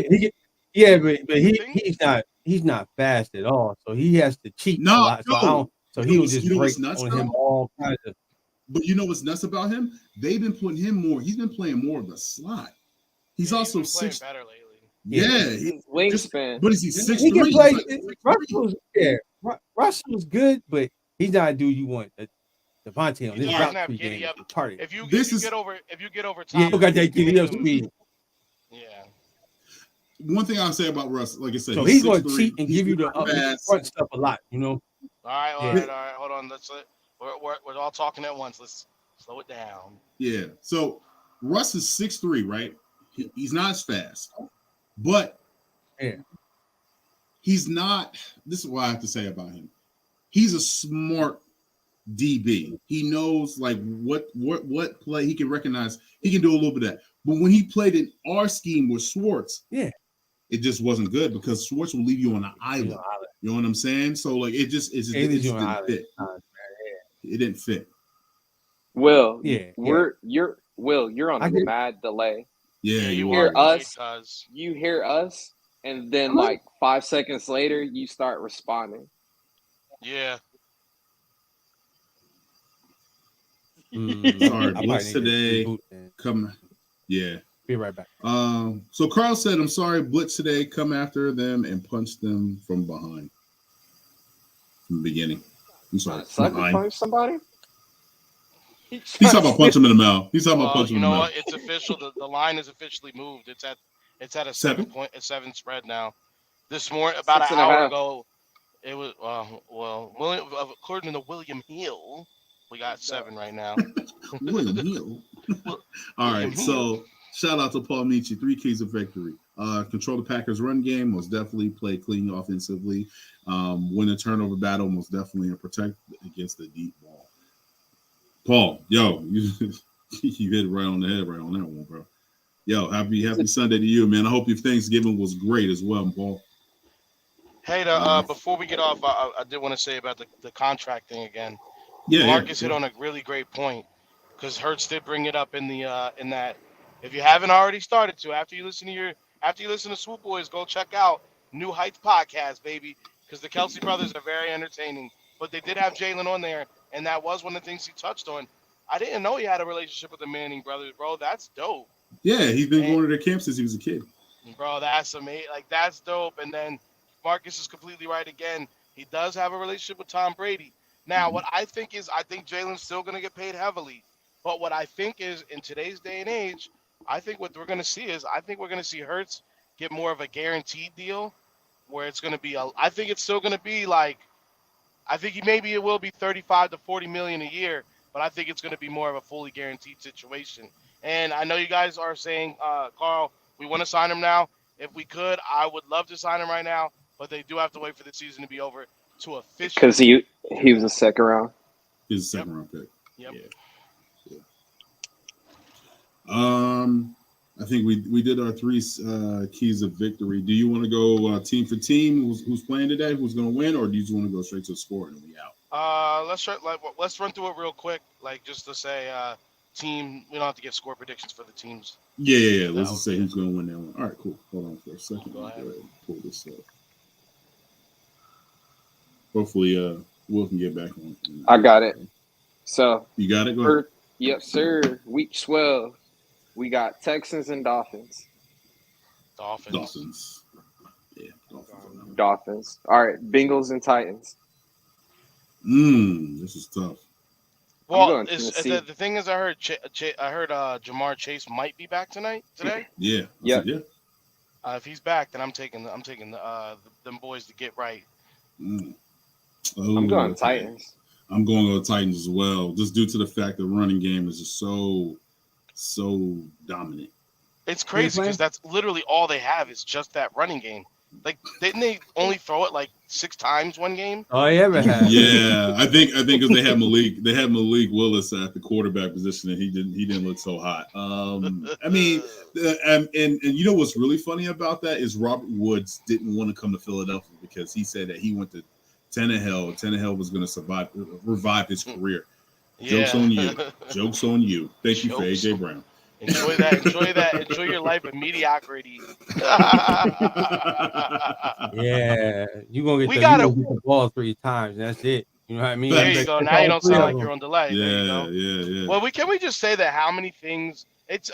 [SPEAKER 5] He's not fast at all. So he has to cheat a lot. So he will just break on him all kinds of.
[SPEAKER 1] But you know what's nuts about him? They've been putting him more. He's been playing more of the slot. He's also
[SPEAKER 4] he's been playing better lately.
[SPEAKER 1] Yeah,
[SPEAKER 3] wingspan.
[SPEAKER 1] But is he 6'3"?
[SPEAKER 5] He can play. Russell's good, but he's not a dude you want. Devontae on this route tree game target.
[SPEAKER 4] If you get over top,
[SPEAKER 5] you got that giddy up speed.
[SPEAKER 4] Yeah.
[SPEAKER 1] One thing I'll say about Russ, like I said,
[SPEAKER 5] so he's going to cheat and give you the front stuff a lot.
[SPEAKER 4] All right. Hold on. We're all talking at once. Let's slow it down.
[SPEAKER 1] Yeah. So Russ is 6'3", right? He's not as fast, but he's not. This is what I have to say about him. He's a smart DB. He knows like what play he can recognize. He can do a little bit of that. But when he played in our scheme with Schwartz, it just wasn't good because Schwartz will leave you on an island. You know what I'm saying? So like it just didn't fit. It didn't fit.
[SPEAKER 3] Will, you're on a mad delay.
[SPEAKER 1] Yeah,
[SPEAKER 3] you hear us. You hear us, and then like 5 seconds later, you start responding.
[SPEAKER 4] Yeah.
[SPEAKER 1] Sorry, Blitz today. Come, yeah.
[SPEAKER 5] Be right back.
[SPEAKER 1] So Carl said, "I'm sorry, Blitz today. Come after them and punch them from behind, from the beginning." I'm sorry.
[SPEAKER 3] Punch somebody.
[SPEAKER 1] He's talking about punch him in the mouth. He's talking about punch him in the mouth.
[SPEAKER 4] You know what? It's official. The line is officially moved. It's at a 7 spread now. This morning, about an hour ago, it was according to William Hill, we got 7 right now.
[SPEAKER 1] William Hill. All right, so shout out to Paul Nietzsche. 3 keys of victory. Control the Packers' run game. Most definitely play clean offensively. Win a turnover battle. Most definitely, and protect against the deep ball. Paul, yo, you hit it right on the head, right on that one, bro. Yo, happy Sunday to you, man. I hope your Thanksgiving was great as well, Paul.
[SPEAKER 4] Hey, before we get off, I did want to say about the contract thing again.
[SPEAKER 1] Yeah,
[SPEAKER 4] Marcus hit on a really great point because Hertz did bring it up in that. If you haven't already started to, after you listen to Swoop Boys, go check out New Heights podcast, baby, because the Kelsey brothers are very entertaining. But they did have Jalen on there, and that was one of the things he touched on. I didn't know he had a relationship with the Manning brothers, bro. That's dope.
[SPEAKER 1] Yeah, he's been going to their camp since he was a kid.
[SPEAKER 4] Bro, that's amazing. Like, that's dope. And then Marcus is completely right again. He does have a relationship with Tom Brady. Now, what I think Jalen's still going to get paid heavily. But what I think is, in today's day and age, I think what we're going to see is, Hurts get more of a guaranteed deal where it's going to be, I think it's still going to be like, I think maybe it will be 35 to 40 million a year, but I think it's going to be more of a fully guaranteed situation. And I know you guys are saying, Carl, we want to sign him now. If we could, I would love to sign him right now, but they do have to wait for the season to be over to officially.
[SPEAKER 3] Because he was a second round.
[SPEAKER 1] He was a second round pick.
[SPEAKER 4] Yep.
[SPEAKER 1] Yeah. I think we did our 3 keys of victory. Do you want to go team for team? Who's playing today? Who's going to win, or do you just want to go straight to the score and we out?
[SPEAKER 4] Let's run through it real quick, like just to say, team. We don't have to give score predictions for the teams.
[SPEAKER 1] Yeah. Let's just say who's going to win that one. All right, cool. Hold on for a second.
[SPEAKER 4] Go ahead.
[SPEAKER 1] Go ahead and pull this up. Hopefully, Will can get back on.
[SPEAKER 3] I got it. So
[SPEAKER 1] you got it. Go ahead.
[SPEAKER 3] Yep, sir. Week 12, we got Texans and Dolphins.
[SPEAKER 4] Dolphins.
[SPEAKER 1] Yeah,
[SPEAKER 3] Dolphins. All right, Bengals and Titans.
[SPEAKER 1] This is tough.
[SPEAKER 4] Well, the thing is, I heard Jamar Chase might be back today.
[SPEAKER 1] Yeah.
[SPEAKER 3] Yeah.
[SPEAKER 4] If he's back, then I'm taking them boys to get right.
[SPEAKER 3] I'm going Titans.
[SPEAKER 1] I'm going to go Titans as well, just due to the fact the running game is just so dominant.
[SPEAKER 4] It's crazy because that's literally all they have is just that running game. Like, didn't they only throw it like 6 times one game?
[SPEAKER 5] Oh, yeah,
[SPEAKER 1] yeah. I think because they had Malik Willis at the quarterback position, and he didn't look so hot. I mean, and you know what's really funny about that is Robert Woods didn't want to come to Philadelphia because he said that he went to Tannehill. Tannehill was going to revive his career.
[SPEAKER 4] Yeah.
[SPEAKER 1] Jokes on you. Thank you for AJ Brown.
[SPEAKER 4] Enjoy that. Enjoy your life of mediocrity.
[SPEAKER 5] Yeah, you're gonna get the ball 3 times. That's it. You know what I mean?
[SPEAKER 4] There you go. Now you don't sound like you're on delay.
[SPEAKER 1] Yeah.
[SPEAKER 4] Well, can we just say that how many things?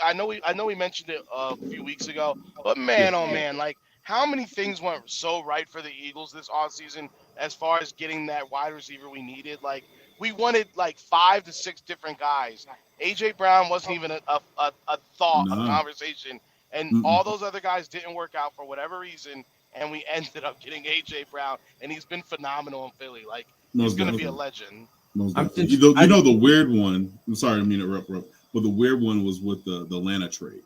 [SPEAKER 4] I know we mentioned it a few weeks ago, but man, oh man, like how many things went so right for the Eagles this offseason as far as getting that wide receiver we needed. Like we wanted like 5 to 6 different guys. AJ Brown wasn't even a thought of conversation, and all those other guys didn't work out for whatever reason, and we ended up getting AJ Brown, and he's been phenomenal in Philly. Like he's going to be a legend.
[SPEAKER 1] You know the weird one. I'm sorry, I mean to interrupt, but the weird one was with the Atlanta trade.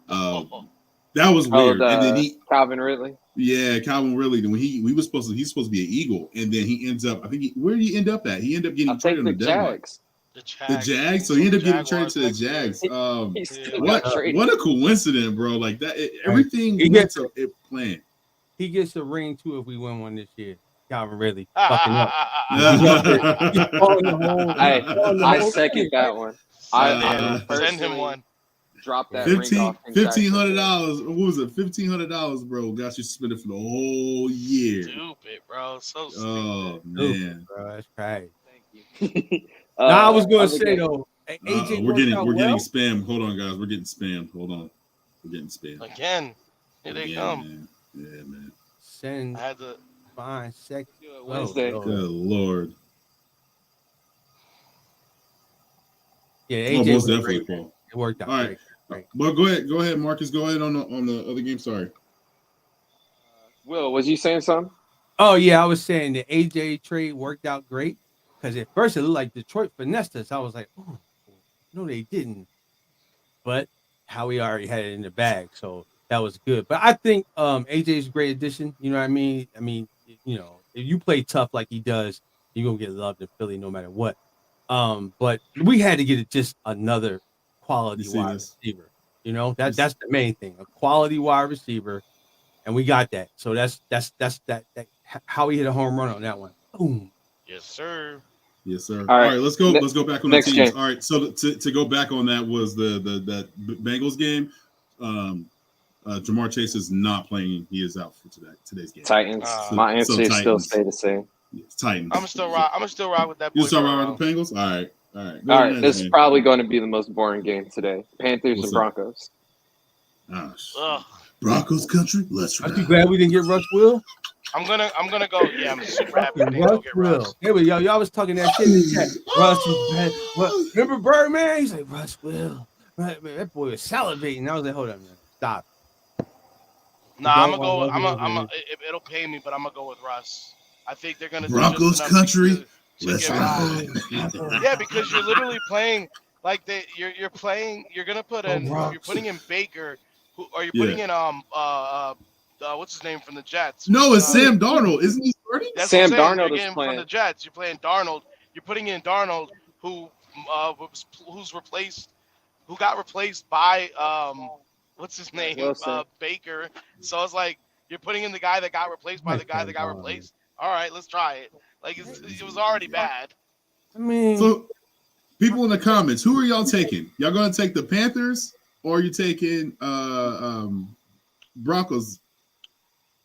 [SPEAKER 1] That was weird. And then
[SPEAKER 3] Calvin Ridley.
[SPEAKER 1] Yeah, Calvin Ridley. When he's supposed to be an Eagle, and then he ends up. I think where did he end up at? He ended up getting traded on the
[SPEAKER 3] Jags.
[SPEAKER 1] The Jags. So he ended up getting traded to the Jags. What a coincidence, bro! Like that. Everything went to it planned.
[SPEAKER 5] He gets a ring too if we win one this year. Calvin Ridley fucking up.
[SPEAKER 3] I second that one. I
[SPEAKER 4] send him one.
[SPEAKER 3] Drop that
[SPEAKER 1] $1,500. What was it? $1,500, bro. Got you spend it for the whole year.
[SPEAKER 4] Stupid, bro. So stupid.
[SPEAKER 1] Oh man,
[SPEAKER 5] stupid, bro, that's crazy.
[SPEAKER 3] Thank you.
[SPEAKER 5] I was gonna say though, AJ,
[SPEAKER 1] we're getting spam. Hold on, guys. We're getting spam. Hold on. We're getting spam
[SPEAKER 4] again. Here they come.
[SPEAKER 1] Man. Yeah, man.
[SPEAKER 5] Send.
[SPEAKER 4] I had to
[SPEAKER 5] find second
[SPEAKER 3] Wednesday.
[SPEAKER 1] Good Lord.
[SPEAKER 5] Yeah, AJ
[SPEAKER 1] most definitely, Paul.
[SPEAKER 5] It worked out.
[SPEAKER 1] All right. Well, go ahead, Marcus. Go ahead on the other game. Sorry.
[SPEAKER 3] Will, was you saying something?
[SPEAKER 5] Oh yeah, I was saying the AJ trade worked out great because at first it looked like Detroit finessed us. I was like, oh, no, they didn't. But Howie already had it in the bag, so that was good. But I think AJ's a great addition. You know what I mean? I mean, you know, if you play tough like he does, you're gonna get loved in Philly no matter what. But we had to get just another quality wide receiver. You know, that's the main thing, a quality wide receiver, and we got that. So that's how he hit a home run on that one. Boom.
[SPEAKER 4] Yes, sir.
[SPEAKER 1] All right, let's go back on the teams. Game. All right, so to go back on that was that Bengals game. Jamar Chase is not playing. He is out for today's game.
[SPEAKER 3] Titans. My answer still stay the same.
[SPEAKER 1] Yes, Titans.
[SPEAKER 4] I'm still rock with that.
[SPEAKER 1] You still rock with the Bengals? All right.
[SPEAKER 3] All right. This is probably going to be the most boring game today. Panthers and Broncos.
[SPEAKER 1] Broncos country. Let's ride.
[SPEAKER 5] Aren't you glad we didn't get Russ Will?
[SPEAKER 4] I'm gonna go. Yeah, I'm super happy to
[SPEAKER 5] Russ
[SPEAKER 4] get
[SPEAKER 5] Will.
[SPEAKER 4] Russ.
[SPEAKER 5] Hey, y'all was talking that shit in the chat. Russ is bad. What? Remember Birdman? He's like Russ Will. Right, man, that boy was salivating. I was like, hold on, man. Stop.
[SPEAKER 4] Nah, I'm gonna go. It'll pay me, but I'm gonna go with Russ. I think they're gonna
[SPEAKER 1] Broncos country.
[SPEAKER 4] Let's ride. Yeah, because you're literally playing like you're gonna put in. You're putting in Baker, you're putting in what's his name from the Jets?
[SPEAKER 1] No, it's Sam Darnold, isn't he starting?
[SPEAKER 3] Sam Darnold is playing
[SPEAKER 4] from the Jets. You're playing Darnold. You're putting in Darnold, who got replaced by what's his name? Baker. So it's like you're putting in the guy that got replaced by the guy that got replaced. All right, let's try it. Like it was already bad.
[SPEAKER 5] I mean,
[SPEAKER 1] so People in the comments, who are y'all taking? Y'all gonna take the Panthers or are you taking Broncos?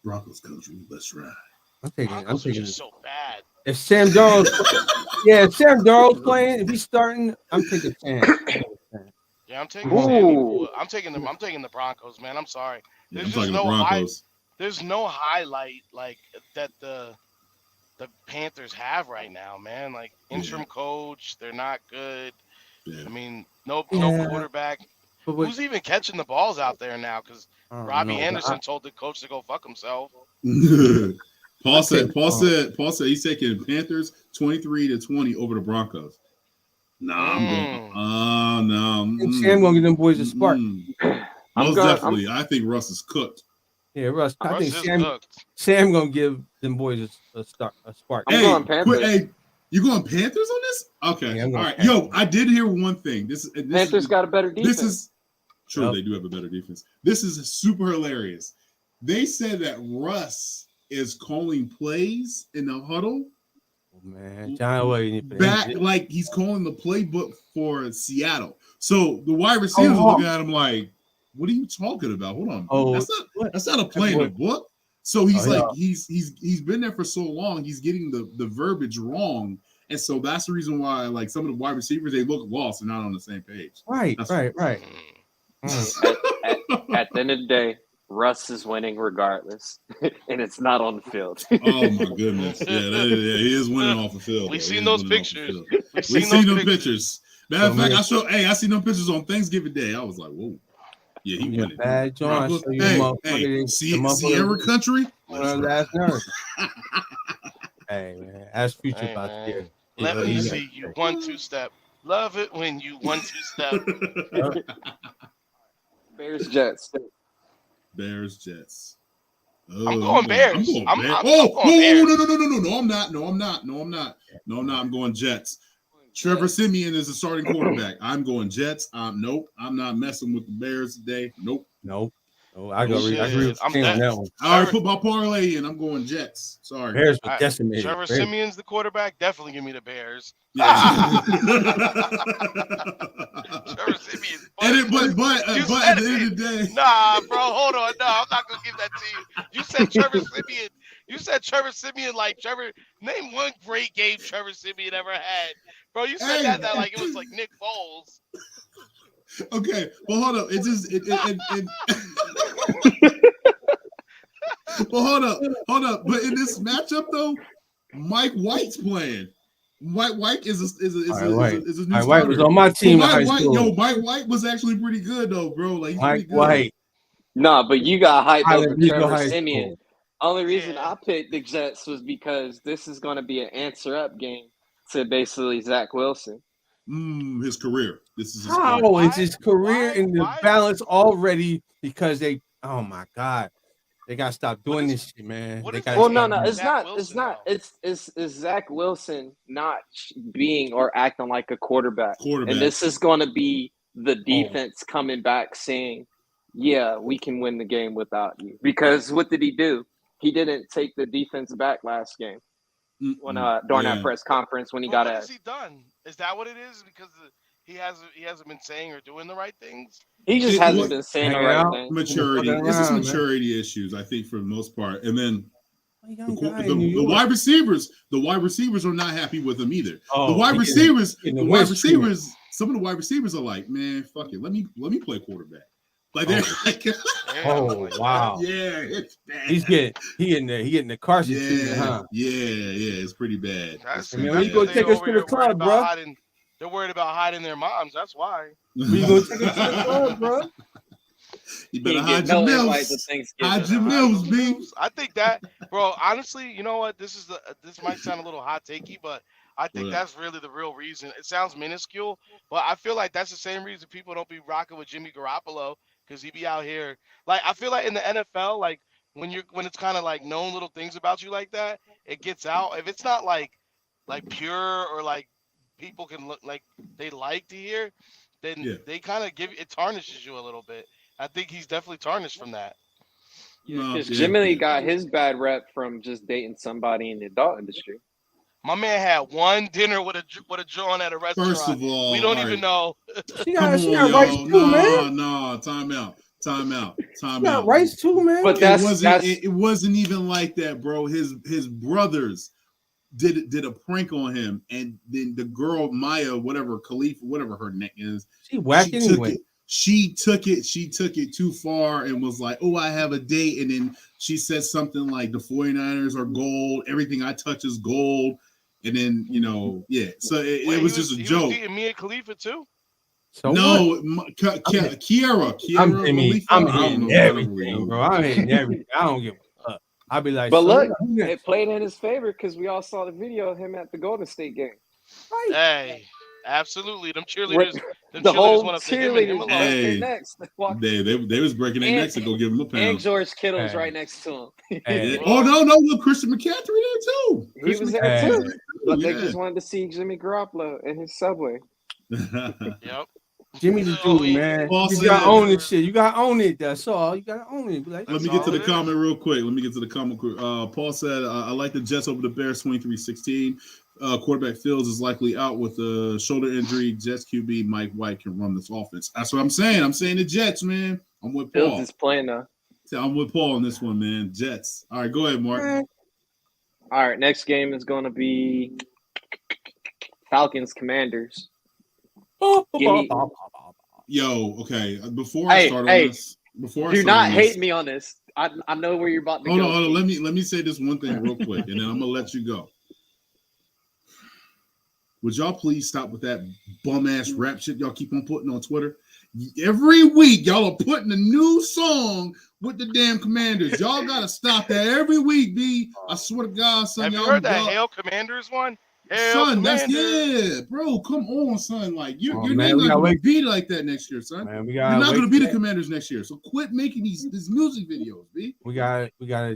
[SPEAKER 1] Broncos country, let's ride.
[SPEAKER 5] I'm taking
[SPEAKER 4] just so bad.
[SPEAKER 5] If Sam Darnold's playing, if he's starting, I'm taking Sam.
[SPEAKER 4] Yeah, I'm taking Sammy. I'm taking the Broncos, man. I'm sorry. There's just there's no highlight like that the Panthers have right now, man. Like interim coach, they're not good. Yeah. I mean, no quarterback. Who's even catching the balls out there now? Because Robbie Anderson told the coach to go fuck himself.
[SPEAKER 1] Paul said he's taking Panthers 23-20 over the Broncos. Nah, I'm going. No.
[SPEAKER 5] Sam gonna get them boys a spark.
[SPEAKER 1] Most definitely. I think Russ is cooked.
[SPEAKER 5] Yeah, Russ. I think Sam gonna give them boys a spark.
[SPEAKER 3] I'm going Panthers.
[SPEAKER 1] Hey, you going Panthers on this? Okay. All right. Panthers. Yo, I did hear one thing. This
[SPEAKER 3] Panthers got a better defense.
[SPEAKER 1] This is true. Yep. They do have a better defense. This is super hilarious. They said that Russ is calling plays in the huddle.
[SPEAKER 5] Oh, man, John Wayne
[SPEAKER 1] back like he's calling the playbook for Seattle. So the wide receivers are looking at him like, "What are you talking about? Hold on, that's not a play in the book." So he's he's been there for so long, he's getting the verbiage wrong, and so that's the reason why like some of the wide receivers they look lost and not on the same page.
[SPEAKER 5] Right.
[SPEAKER 3] At the end of the day, Russ is winning regardless, and it's not on the field.
[SPEAKER 1] Oh my goodness! Yeah, he is winning off the field.
[SPEAKER 4] We've seen those pictures.
[SPEAKER 1] We've seen those pictures. Matter of fact, I seen them pictures on Thanksgiving Day. I was like, whoa. Yeah, he winning.
[SPEAKER 5] Bad John.
[SPEAKER 1] Sierra country.
[SPEAKER 5] Last nerve. Hey man, ask Future about here.
[SPEAKER 4] Let me see you 1-2 step. Love it when you 1-2 step.
[SPEAKER 3] Bears Jets.
[SPEAKER 1] Bears Jets.
[SPEAKER 4] I'm going Bears. I'm going
[SPEAKER 1] Bears. No, I'm not. I'm going Jets. Trevor Siemian is the starting quarterback. I'm going Jets. Nope. I'm not messing with the Bears today. Nope.
[SPEAKER 5] Oh, I agree with King on that one.
[SPEAKER 1] I already put my parlay in. I'm going Jets. Sorry.
[SPEAKER 5] Bears were decimated.
[SPEAKER 4] Trevor Siemian's the quarterback. Definitely give me the Bears.
[SPEAKER 1] Yeah.
[SPEAKER 4] Trevor Siemian.
[SPEAKER 1] But at the end of the day.
[SPEAKER 4] Nah, bro. Hold on. No, I'm not going to give that to you. You said Trevor Siemian. You said Trevor Siemian like Trevor. Name one great game Trevor Siemian ever had. Bro, you said that like it was like Nick Foles.
[SPEAKER 1] Okay, well, hold up. Well, hold up. But in this matchup, though, Mike White's playing. Mike White is a new starter.
[SPEAKER 5] White was on my team.
[SPEAKER 1] Mike White was actually pretty good, though, bro. Like he's
[SPEAKER 5] Mike White.
[SPEAKER 3] Nah, but you got hyped over Trevor Siemian. Only reason I picked the Jets was because this is going to be an answer-up game to basically Zach Wilson.
[SPEAKER 1] His career. This is
[SPEAKER 5] his career in the balance already because they. Oh my God, they gotta stop doing this shit, man.
[SPEAKER 3] It's not. It's Zach Wilson not being or acting like a quarterback. And this is going to be the defense coming back saying, "Yeah, we can win the game without you." Because what did he do? He didn't take the defense back last game when during that press conference when he got
[SPEAKER 4] what has he done? Is that what it is? Because he hasn't been saying or doing the right things.
[SPEAKER 3] He just hasn't been saying the right things.
[SPEAKER 1] Maturity. It's just maturity issues, I think, for the most part. And then the wide receivers. The wide receivers are not happy with him either. Some of the wide receivers are like, man, fuck it. Let me play quarterback. Like they're like,
[SPEAKER 5] wow,
[SPEAKER 1] yeah, it's bad.
[SPEAKER 5] He getting the Carson treatment, huh?
[SPEAKER 1] Yeah, it's pretty bad.
[SPEAKER 5] You gonna take us to the club, bro?
[SPEAKER 4] They're worried about hiding their moms. That's why.
[SPEAKER 5] We gonna take us to the club, bro?
[SPEAKER 1] You better hide your mills. Hide your mills, B.
[SPEAKER 4] I think that, bro. Honestly, you know what? This might sound a little hot takey, but I think that's really the real reason. It sounds minuscule, but I feel like that's the same reason people don't be rocking with Jimmy Garoppolo. Because he be out here, like I feel like in the NFL, like when it's kind of like known little things about you like that, it gets out. If it's not like pure or like people can look like they like to hear, then they kind of it tarnishes you a little bit. I think he's definitely tarnished from that.
[SPEAKER 3] Because Jimmy got his bad rep from just dating somebody in the adult industry.
[SPEAKER 4] My man had one dinner with a joint at a restaurant.
[SPEAKER 1] First of all,
[SPEAKER 4] we don't even know.
[SPEAKER 5] She got rice too, man.
[SPEAKER 1] No, time out.
[SPEAKER 5] She got rice too, man.
[SPEAKER 3] But
[SPEAKER 1] it wasn't even like that, bro. His brothers did a prank on him, and then the girl Maya, whatever Khalifa, whatever her name is,
[SPEAKER 5] she anyway.
[SPEAKER 1] She took it too far and was like, "Oh, I have a date," and then she said something like, "The 49ers are gold. Everything I touch is gold." And then, yeah. So it was just a joke.
[SPEAKER 4] Was dating Mia Khalifa too?
[SPEAKER 1] So no, Kiara.
[SPEAKER 5] I'm hating everything, bro. I'm hating everything. I don't give a fuck. I'll be like,
[SPEAKER 3] but look, it played in his favor because we all saw the video of him at the Golden State game.
[SPEAKER 4] Right. Hey, absolutely. Them cheerleaders,
[SPEAKER 3] the whole
[SPEAKER 4] went up to
[SPEAKER 3] cheerleaders
[SPEAKER 1] hey, next. They was breaking their necks to go give him a pound.
[SPEAKER 3] And George Kittle was right next to him.
[SPEAKER 1] Hey. Oh no, look, Christian McCaffrey there too.
[SPEAKER 3] He was there too. But they just wanted to see Jimmy Garoppolo in his subway.
[SPEAKER 4] Yep.
[SPEAKER 5] Jimmy the dude, man. You gotta own this shit. You gotta own it. That's all. You gotta own it.
[SPEAKER 1] Let me get to the comment real quick. Paul said, I like the Jets over the Bears 23-16. Quarterback Fields is likely out with a shoulder injury. Jets QB Mike White can run this offense. That's what I'm saying. I'm saying the Jets, man. I'm with Paul.
[SPEAKER 3] Fields is playing now.
[SPEAKER 1] I'm with Paul on this one, man. Jets. All right, go ahead, Mark.
[SPEAKER 3] All right, next game is going to be Falcons Commanders.
[SPEAKER 1] Yo, okay. Before I start on this,
[SPEAKER 3] do not hate me on this. I know where you're about to go.
[SPEAKER 1] Hold on. Let me say this one thing real quick, and then I'm gonna let you go. Would y'all please stop with that bum ass rap shit y'all keep on putting on Twitter? Every week, y'all are putting a new song with the damn Commanders. Y'all gotta stop that every week, B. I swear to God, son.
[SPEAKER 4] Have you heard that Hail Commanders one?
[SPEAKER 1] Son, bro. Come on, son. Like your name's not gonna be like that next year, son.
[SPEAKER 5] Man,
[SPEAKER 1] you're not gonna be the Commanders next year. So quit making these music videos, B.
[SPEAKER 5] We gotta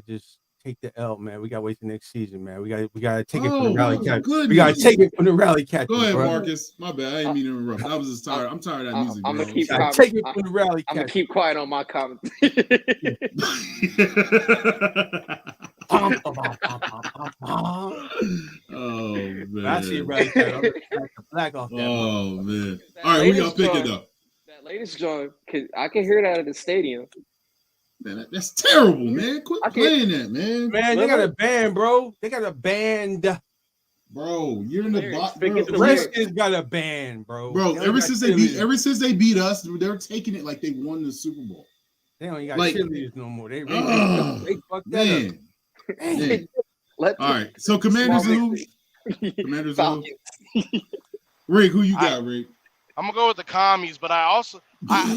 [SPEAKER 5] just take the L, man. We gotta wait the next season, man. We gotta take it from the rally catch. We gotta take it from the rally catch.
[SPEAKER 1] Go ahead, Marcus. My bad. I didn't mean to interrupt. I was just tired. I'm tired of that music.
[SPEAKER 3] I'm gonna
[SPEAKER 5] take it from the rally catch.
[SPEAKER 3] I'm gonna keep quiet on my comment.
[SPEAKER 1] Oh man!
[SPEAKER 5] I see right there. I'm black off that.
[SPEAKER 1] Oh man! All right, we gotta pick it up.
[SPEAKER 3] That latest joint, I can hear that at the stadium.
[SPEAKER 1] Man, that's terrible, man. Quit playing that, man.
[SPEAKER 5] Man, they got a band, bro. They got a band.
[SPEAKER 1] Bro, you're in the box.
[SPEAKER 5] The Redskins got a band, bro.
[SPEAKER 1] Bro, ever since they beat us, they're taking it like they won the Super Bowl.
[SPEAKER 5] They don't even got cheerleaders no more. They fucked that up.
[SPEAKER 1] Man. All right, so Commanders who? Commanders who? Rick, who you got, Rick?
[SPEAKER 4] I'm gonna go with the commies, but I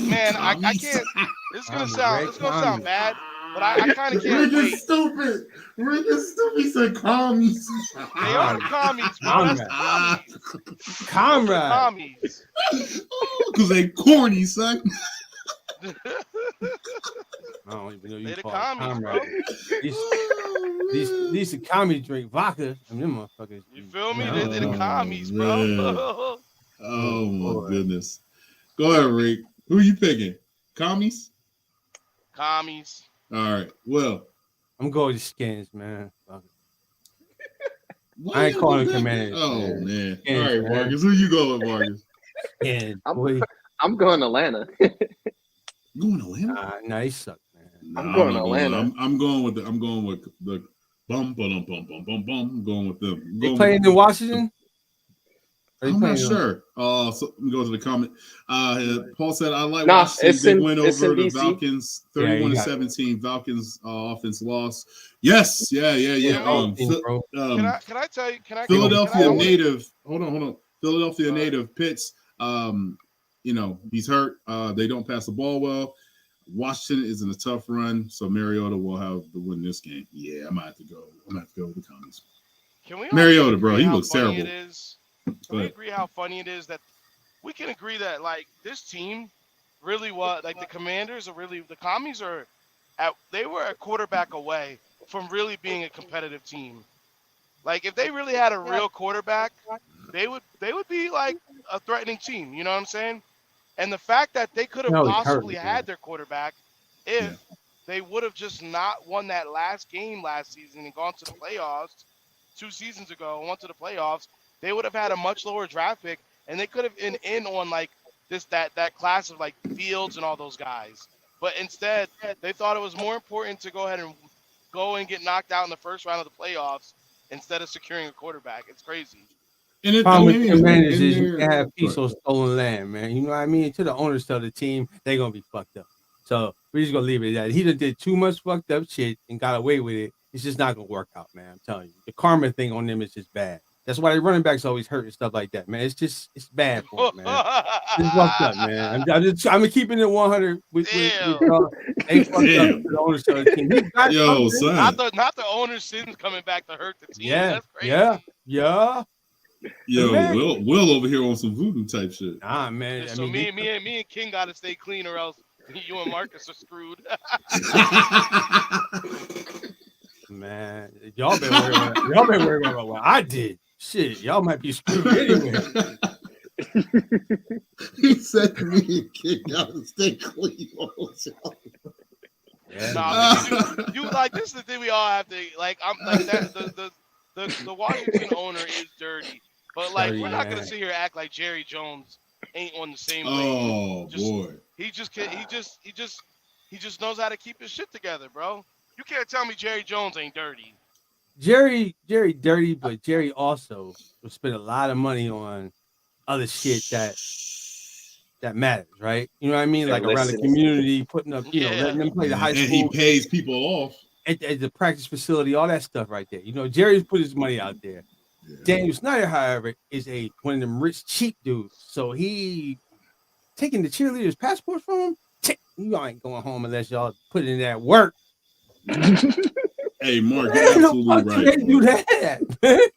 [SPEAKER 4] can't. This is gonna sound bad, but I kind of can't wait.
[SPEAKER 1] Stupid. Rick is stupid. He said commies.
[SPEAKER 4] They are the commies, bro.
[SPEAKER 5] Comrades.
[SPEAKER 1] Because they corny, son.
[SPEAKER 5] I don't even know you
[SPEAKER 4] they the
[SPEAKER 5] call
[SPEAKER 4] commies,
[SPEAKER 5] bro. These commies drink vodka. I mean, them motherfuckers.
[SPEAKER 4] You feel me? They're the commies, bro.
[SPEAKER 1] Oh my goodness. Go ahead, Rick. Who are you picking? Commies?
[SPEAKER 4] Commies.
[SPEAKER 1] All right. Well,
[SPEAKER 5] I'm going to Skins, man. I ain't calling Commanders.
[SPEAKER 1] Oh man. Skins, all right, Marcus. Who you going with, Marcus?
[SPEAKER 5] Skins,
[SPEAKER 3] I'm going to Atlanta.
[SPEAKER 1] You going to Atlanta?
[SPEAKER 5] Nah, he suck, man.
[SPEAKER 3] I'm going to Atlanta.
[SPEAKER 1] I'm going with the bum. I'm going with them.
[SPEAKER 5] They playing in Washington?
[SPEAKER 1] I'm not sure. So let me go to the comment. Paul said, I like Washington. They went over the Falcons 31-17. Falcons offense loss. Yes. Yeah.
[SPEAKER 4] Can I tell you?
[SPEAKER 1] Philadelphia native. Hold on. Philadelphia native Pitts. He's hurt. They don't pass the ball well. Washington is in a tough run, so Mariota will have to win this game. Yeah, I might have to go. I'm going to have to go with the Commies. Mariota, bro, he looks terrible.
[SPEAKER 4] Can we agree how funny it is that we can agree that like this team really was like the Commanders are really the Commies are they were a quarterback away from really being a competitive team. Like if they really had a real quarterback, they would be like a threatening team. You know what I'm saying? And the fact that they could have possibly had their quarterback if they would have just not won that last game last season and gone to the playoffs, 2 seasons ago and went to the playoffs, they would have had a much lower draft pick, and they could have been in on like that class of like Fields and all those guys. But instead, they thought it was more important to go ahead and go and get knocked out in the first round of the playoffs instead of securing a quarterback. It's crazy.
[SPEAKER 5] And the problem with Commanders is you can have peace on stolen land, man. You know what I mean? To the owners of the team, they're gonna be fucked up. So we're just gonna leave it at that. He done did too much fucked up shit and got away with it. It's just not gonna work out, man. I'm telling you. The karma thing on them is just bad. That's why the running backs always hurt and stuff like that, man. it's bad for them, man. It's fucked up, man. I'm keeping it 100 with they fucked up the owners of the team.
[SPEAKER 1] Yo, son.
[SPEAKER 4] Not the owner's sins coming back to hurt the team.
[SPEAKER 5] Yeah,
[SPEAKER 4] that's crazy.
[SPEAKER 5] Yeah.
[SPEAKER 1] Yo, Will over here on some voodoo type shit.
[SPEAKER 5] Nah, man.
[SPEAKER 4] So me and King gotta stay clean, or else you and Marcus are screwed.
[SPEAKER 5] Man, y'all been worried about what I did. Shit, y'all might be screwed anyway.
[SPEAKER 1] He said me and King gotta stay clean.
[SPEAKER 4] You like this is the thing we all have to like. I'm like that. The Washington owner is dirty, but like we're not gonna sit here and act like Jerry Jones ain't on the same level.
[SPEAKER 1] Boy,
[SPEAKER 4] he just knows how to keep his shit together, bro. You can't tell me Jerry Jones ain't dirty.
[SPEAKER 5] Jerry dirty, but Jerry also will spend a lot of money on other shit that matters, right? You know what I mean? Like around the community, putting up, letting them play the high school.
[SPEAKER 1] And he pays people off.
[SPEAKER 5] At the practice facility, all that stuff right there. You know, Jerry's put his money out there. Yeah. Daniel Snyder, however, is one of them rich, cheap dudes. So he taking the cheerleaders' passports from him. You ain't going home unless y'all put in that work.
[SPEAKER 1] Hey, Mark, you're absolutely right.
[SPEAKER 5] They do that.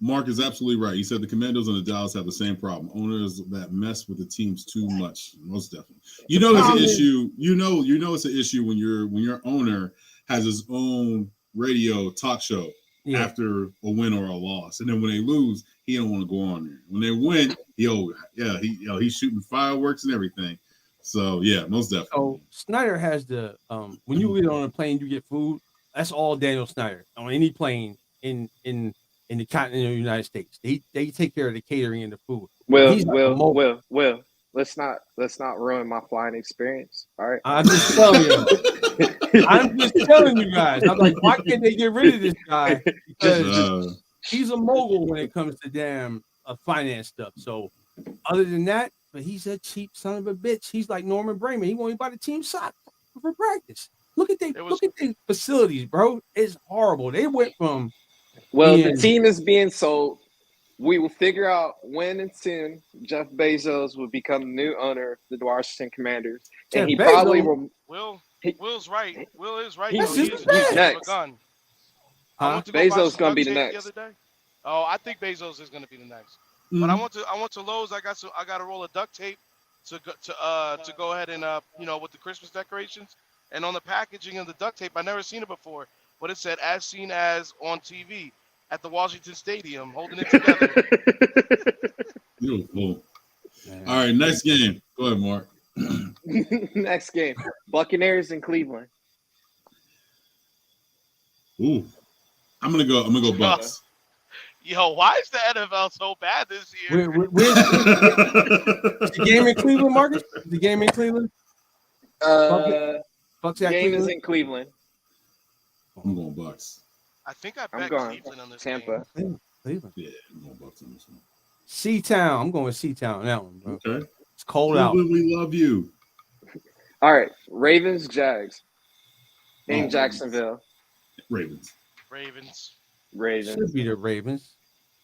[SPEAKER 1] Mark is absolutely right. He said the Commandos and the Dallas have the same problem. Owners that mess with the teams too much. Most definitely. You know there's an issue. You know it's an issue when your owner has his own radio talk show after a win or a loss. And then when they lose, he don't want to go on there. When they win, he's shooting fireworks and everything. So yeah, most definitely.
[SPEAKER 5] So Snyder has the when you get on a plane, you get food. That's all Daniel Snyder on any plane in the continental United States. They take care of the catering and the food.
[SPEAKER 3] Will, let's not ruin my flying experience. All right.
[SPEAKER 5] I'm just telling you. I'm just telling you guys. I'm like, why can't they get rid of this guy? Because he's a mogul when it comes to damn finance stuff. So other than that, but he's a cheap son of a bitch. He's like Norman Brayman. He won't even buy the team sock for practice. Look at the facilities, bro. It's horrible. They went from
[SPEAKER 3] the team is being sold. We will figure out when and soon Jeff Bezos will become the new owner of the Washington Commanders. And he probably will.
[SPEAKER 4] Will's right. Will is right.
[SPEAKER 3] He's next. Bezos going to be the next.
[SPEAKER 4] Oh, I think Bezos is going to be the next. But I went to Lowe's. I got a roll of duct tape to go ahead and with the Christmas decorations. And on the packaging of the duct tape, I never seen it before, but it said "as seen as on TV" at the Washington Stadium, holding it together.
[SPEAKER 1] Beautiful. All right, next game. Go ahead, Mark.
[SPEAKER 3] Next game, Buccaneers in Cleveland.
[SPEAKER 1] Ooh, I'm gonna go Bucks.
[SPEAKER 4] Yo, why is the NFL so bad this year?
[SPEAKER 5] Where's the game in Cleveland, Marcus? The game in Cleveland?
[SPEAKER 3] Bucks game is in Cleveland.
[SPEAKER 1] I'm going Bucks.
[SPEAKER 4] I think I bet Cleveland on this
[SPEAKER 3] Tampa.
[SPEAKER 4] Game.
[SPEAKER 5] Cleveland.
[SPEAKER 1] Yeah, I'm going Bucks on this one.
[SPEAKER 5] C-Town. I'm going with C-Town on that one, bro.
[SPEAKER 1] Okay.
[SPEAKER 5] It's cold out.
[SPEAKER 1] We love you.
[SPEAKER 3] All right. Ravens, Jags. In Jacksonville.
[SPEAKER 1] Ravens.
[SPEAKER 5] Should be the Ravens.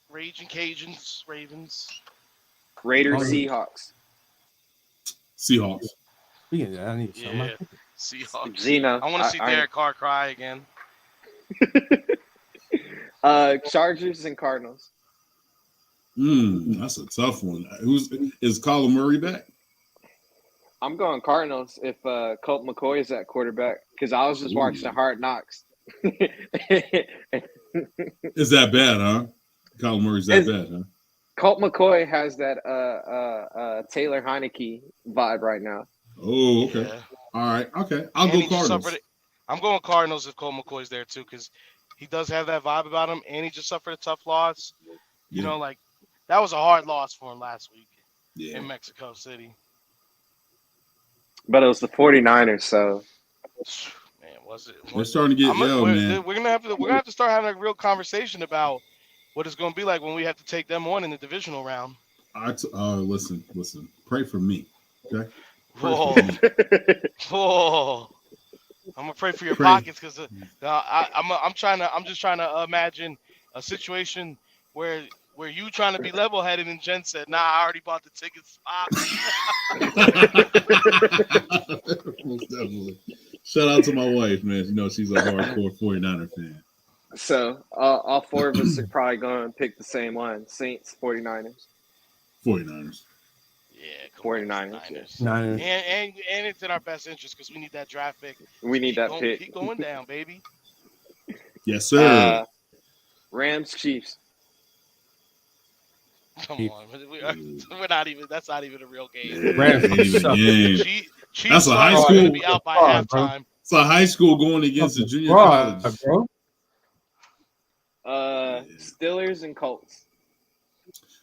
[SPEAKER 4] Raging Cajuns. Ravens.
[SPEAKER 3] Raiders, Seahawks.
[SPEAKER 1] Seahawks.
[SPEAKER 5] I need some.
[SPEAKER 4] Seahawks.
[SPEAKER 3] Gino.
[SPEAKER 4] I want to see Derek Carr cry again.
[SPEAKER 3] Chargers and Cardinals.
[SPEAKER 1] That's a tough one. Is Kyler Murray back?
[SPEAKER 3] I'm going Cardinals if Colt McCoy is at quarterback because I was just watching the Hard Knocks.
[SPEAKER 1] Is that bad, huh? Kyler Murray's that bad, huh?
[SPEAKER 3] Colt McCoy has that Taylor Heineke vibe right now.
[SPEAKER 1] Oh, okay. Yeah. All right. Okay. I'll go Cardinals.
[SPEAKER 4] I'm going Cardinals if Colt McCoy's there too, because he does have that vibe about him, and he just suffered a tough loss. You know, like that was a hard loss for him last week in Mexico City.
[SPEAKER 3] But it was the 49ers, so
[SPEAKER 4] man, was it?
[SPEAKER 1] They're starting to get man.
[SPEAKER 4] We're gonna have to start having a real conversation about what it's gonna be like when we have to take them on in the divisional round.
[SPEAKER 1] Listen. Pray for me, okay?
[SPEAKER 4] Whoa. I'm gonna pray for your pockets because I'm just trying to imagine a situation where you trying to be level headed and Jen said, "Nah, I already bought the tickets."
[SPEAKER 1] Most definitely. Shout out to my wife, man. You know she's a hardcore 49er fan.
[SPEAKER 3] So all four of us are probably going to pick the same one: Saints, 49ers.
[SPEAKER 1] 49ers.
[SPEAKER 4] Yeah,
[SPEAKER 3] 49ers.
[SPEAKER 5] Niners.
[SPEAKER 4] And it's in our best interest because we need that draft pick.
[SPEAKER 3] We need that pick.
[SPEAKER 4] Keep going down, baby.
[SPEAKER 1] Yes, sir.
[SPEAKER 3] Rams, Chiefs.
[SPEAKER 4] Come on, we're not even. That's not even a real game.
[SPEAKER 1] Yeah, Rams ain't even a game. That's a high school.
[SPEAKER 4] Gonna be out by halftime.
[SPEAKER 1] It's a high school going against a junior college,
[SPEAKER 5] bro.
[SPEAKER 3] Steelers and Colts.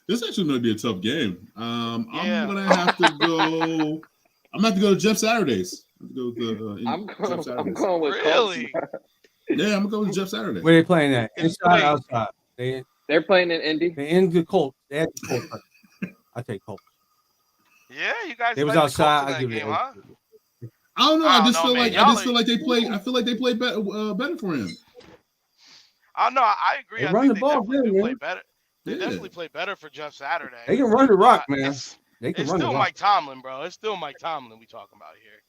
[SPEAKER 1] This is actually going to be a tough game. I'm going to have to go. I'm going to have to go to Jeff Saturdays.
[SPEAKER 3] I'm going with
[SPEAKER 4] really.
[SPEAKER 3] Colts.
[SPEAKER 1] Yeah, I'm going to go with Jeff Saturday.
[SPEAKER 5] Where they playing at? Inside, outside.
[SPEAKER 3] They're playing in Indy.
[SPEAKER 5] They're in the Colts. They had the Colts. I take Colts.
[SPEAKER 4] Yeah, you guys.
[SPEAKER 5] They was outside. I give it.
[SPEAKER 1] I don't know. I just feel like they play. I feel like they play better for him.
[SPEAKER 4] I know. I agree.
[SPEAKER 5] They
[SPEAKER 4] I
[SPEAKER 5] run
[SPEAKER 4] think
[SPEAKER 5] the ball,
[SPEAKER 4] they definitely
[SPEAKER 5] man.
[SPEAKER 4] play better. They definitely play better for Jeff Saturday.
[SPEAKER 5] They can run the rock, man. They can
[SPEAKER 4] it's
[SPEAKER 5] run
[SPEAKER 4] still
[SPEAKER 5] the rock.
[SPEAKER 4] Mike Tomlin, bro. It's still Mike Tomlin we talking about here.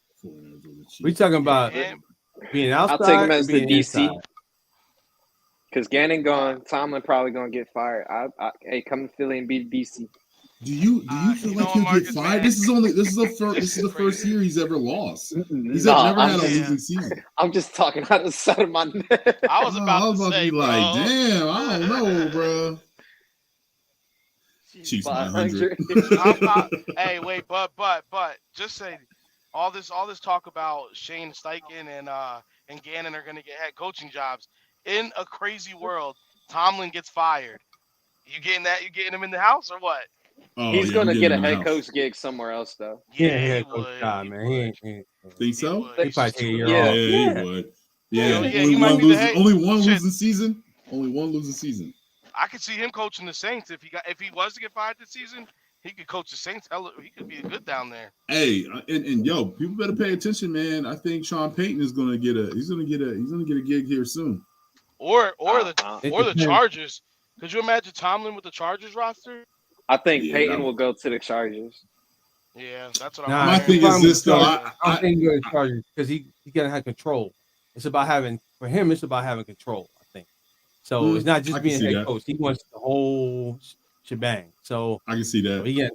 [SPEAKER 5] We talking about being outside.
[SPEAKER 3] I'll take him as the
[SPEAKER 5] DC.
[SPEAKER 3] Because Gannon gone, Tomlin probably gonna get fired. Hey, come to Philly and beat DC.
[SPEAKER 1] Do you feel like he'll get fired? This is the first year he's ever lost. He's never had a losing season.
[SPEAKER 3] I'm just talking out of the side of my neck.
[SPEAKER 4] I was about to say,
[SPEAKER 1] be like, damn, I don't know, bro. Chiefs 500.
[SPEAKER 4] Hey, wait, but just say all this talk about Shane Steichen and Gannon are gonna get head coaching jobs. In a crazy world, Tomlin gets fired. You getting that? You getting him in the house or what?
[SPEAKER 3] Oh, he's gonna get a head coach gig somewhere else, though.
[SPEAKER 5] Yeah, he would. Man. He
[SPEAKER 1] think so?
[SPEAKER 5] He probably take a year
[SPEAKER 1] off.
[SPEAKER 5] He
[SPEAKER 1] would. Yeah,
[SPEAKER 4] only
[SPEAKER 1] one losing season. Only one losing season.
[SPEAKER 4] I could see him coaching the Saints if he was to get fired this season. He could coach the Saints. He could be good down there.
[SPEAKER 1] Hey, and yo, people better pay attention, man. I think Sean Payton is gonna get a gig here soon.
[SPEAKER 4] Or the Chargers. Could you imagine Tomlin with the Chargers roster?
[SPEAKER 3] I think Peyton will go to the Chargers.
[SPEAKER 4] Yeah, that's what
[SPEAKER 1] my thing is this though.
[SPEAKER 5] I think he go to the Chargers because he gotta have control. It's about having control. I think so. It's not just being head coach. He wants the whole shebang. So
[SPEAKER 1] I can see that.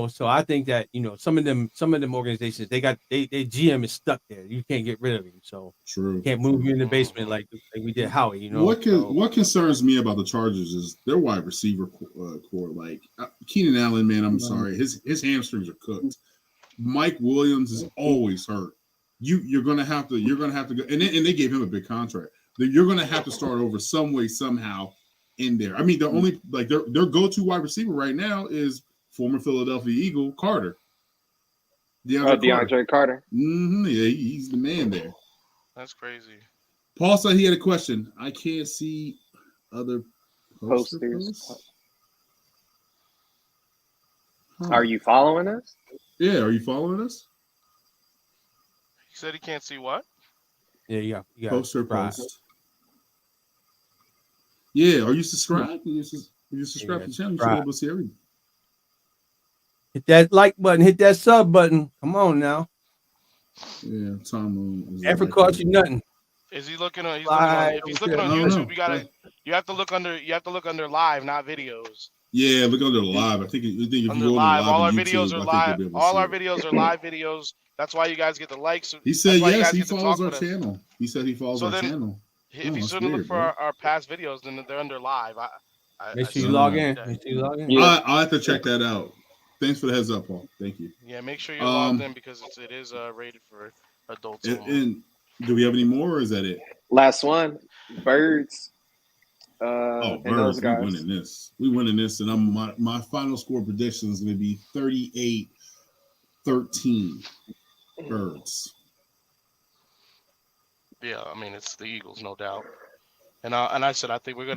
[SPEAKER 5] So I think that some of them organizations they GM is stuck there. You can't get rid of him. So
[SPEAKER 1] true.
[SPEAKER 5] You can't move you in the basement like we did Howie.
[SPEAKER 1] What concerns me about the Chargers is their wide receiver core. Like Keenan Allen, man, I'm sorry, his hamstrings are cooked. Mike Williams is always hurt. You're gonna have to go, and they gave him a big contract. You're gonna have to start over some way somehow in there. I mean, the only their go-to wide receiver right now is former Philadelphia Eagle Carter.
[SPEAKER 3] DeAndre Carter.
[SPEAKER 1] Mm-hmm. Yeah, he's the man there.
[SPEAKER 4] That's crazy.
[SPEAKER 1] Paul said he had a question. I can't see other posters.
[SPEAKER 3] Huh. Are you following us?
[SPEAKER 1] Yeah, are you following us?
[SPEAKER 4] He said he can't see what?
[SPEAKER 5] Yeah, you got
[SPEAKER 1] poster post. Yeah, are you subscribed? You subscribe to the channel. You should be able to see everything.
[SPEAKER 5] Hit that like button. Hit that sub button. Come on now.
[SPEAKER 1] Yeah, Tom.
[SPEAKER 5] Never cost you nothing.
[SPEAKER 4] Is he looking on? If he's looking on YouTube, you have to look under live, not videos.
[SPEAKER 1] Yeah, look under live. I think if you go
[SPEAKER 4] live,
[SPEAKER 1] all
[SPEAKER 4] our videos are live. All our videos are live videos. That's why you guys get the likes.
[SPEAKER 1] He said yes. He follows our channel. He said he follows our channel.
[SPEAKER 4] If you sort of look for our past videos, then they're under live.
[SPEAKER 5] Make sure you log in.
[SPEAKER 1] Yeah. I'll have to check that out. Thanks for the heads up, Paul. Thank you.
[SPEAKER 4] Yeah, make sure you're logged in because it is rated for adults.
[SPEAKER 1] And Do we have any more, or is that it?
[SPEAKER 3] Last one, Birds.
[SPEAKER 1] Oh,
[SPEAKER 3] and
[SPEAKER 1] Birds,
[SPEAKER 3] those guys.
[SPEAKER 1] we winning this. We winning this, and my final score prediction is going to be 38-13. Birds.
[SPEAKER 4] Yeah, I mean it's the Eagles, no doubt. And I said I think we're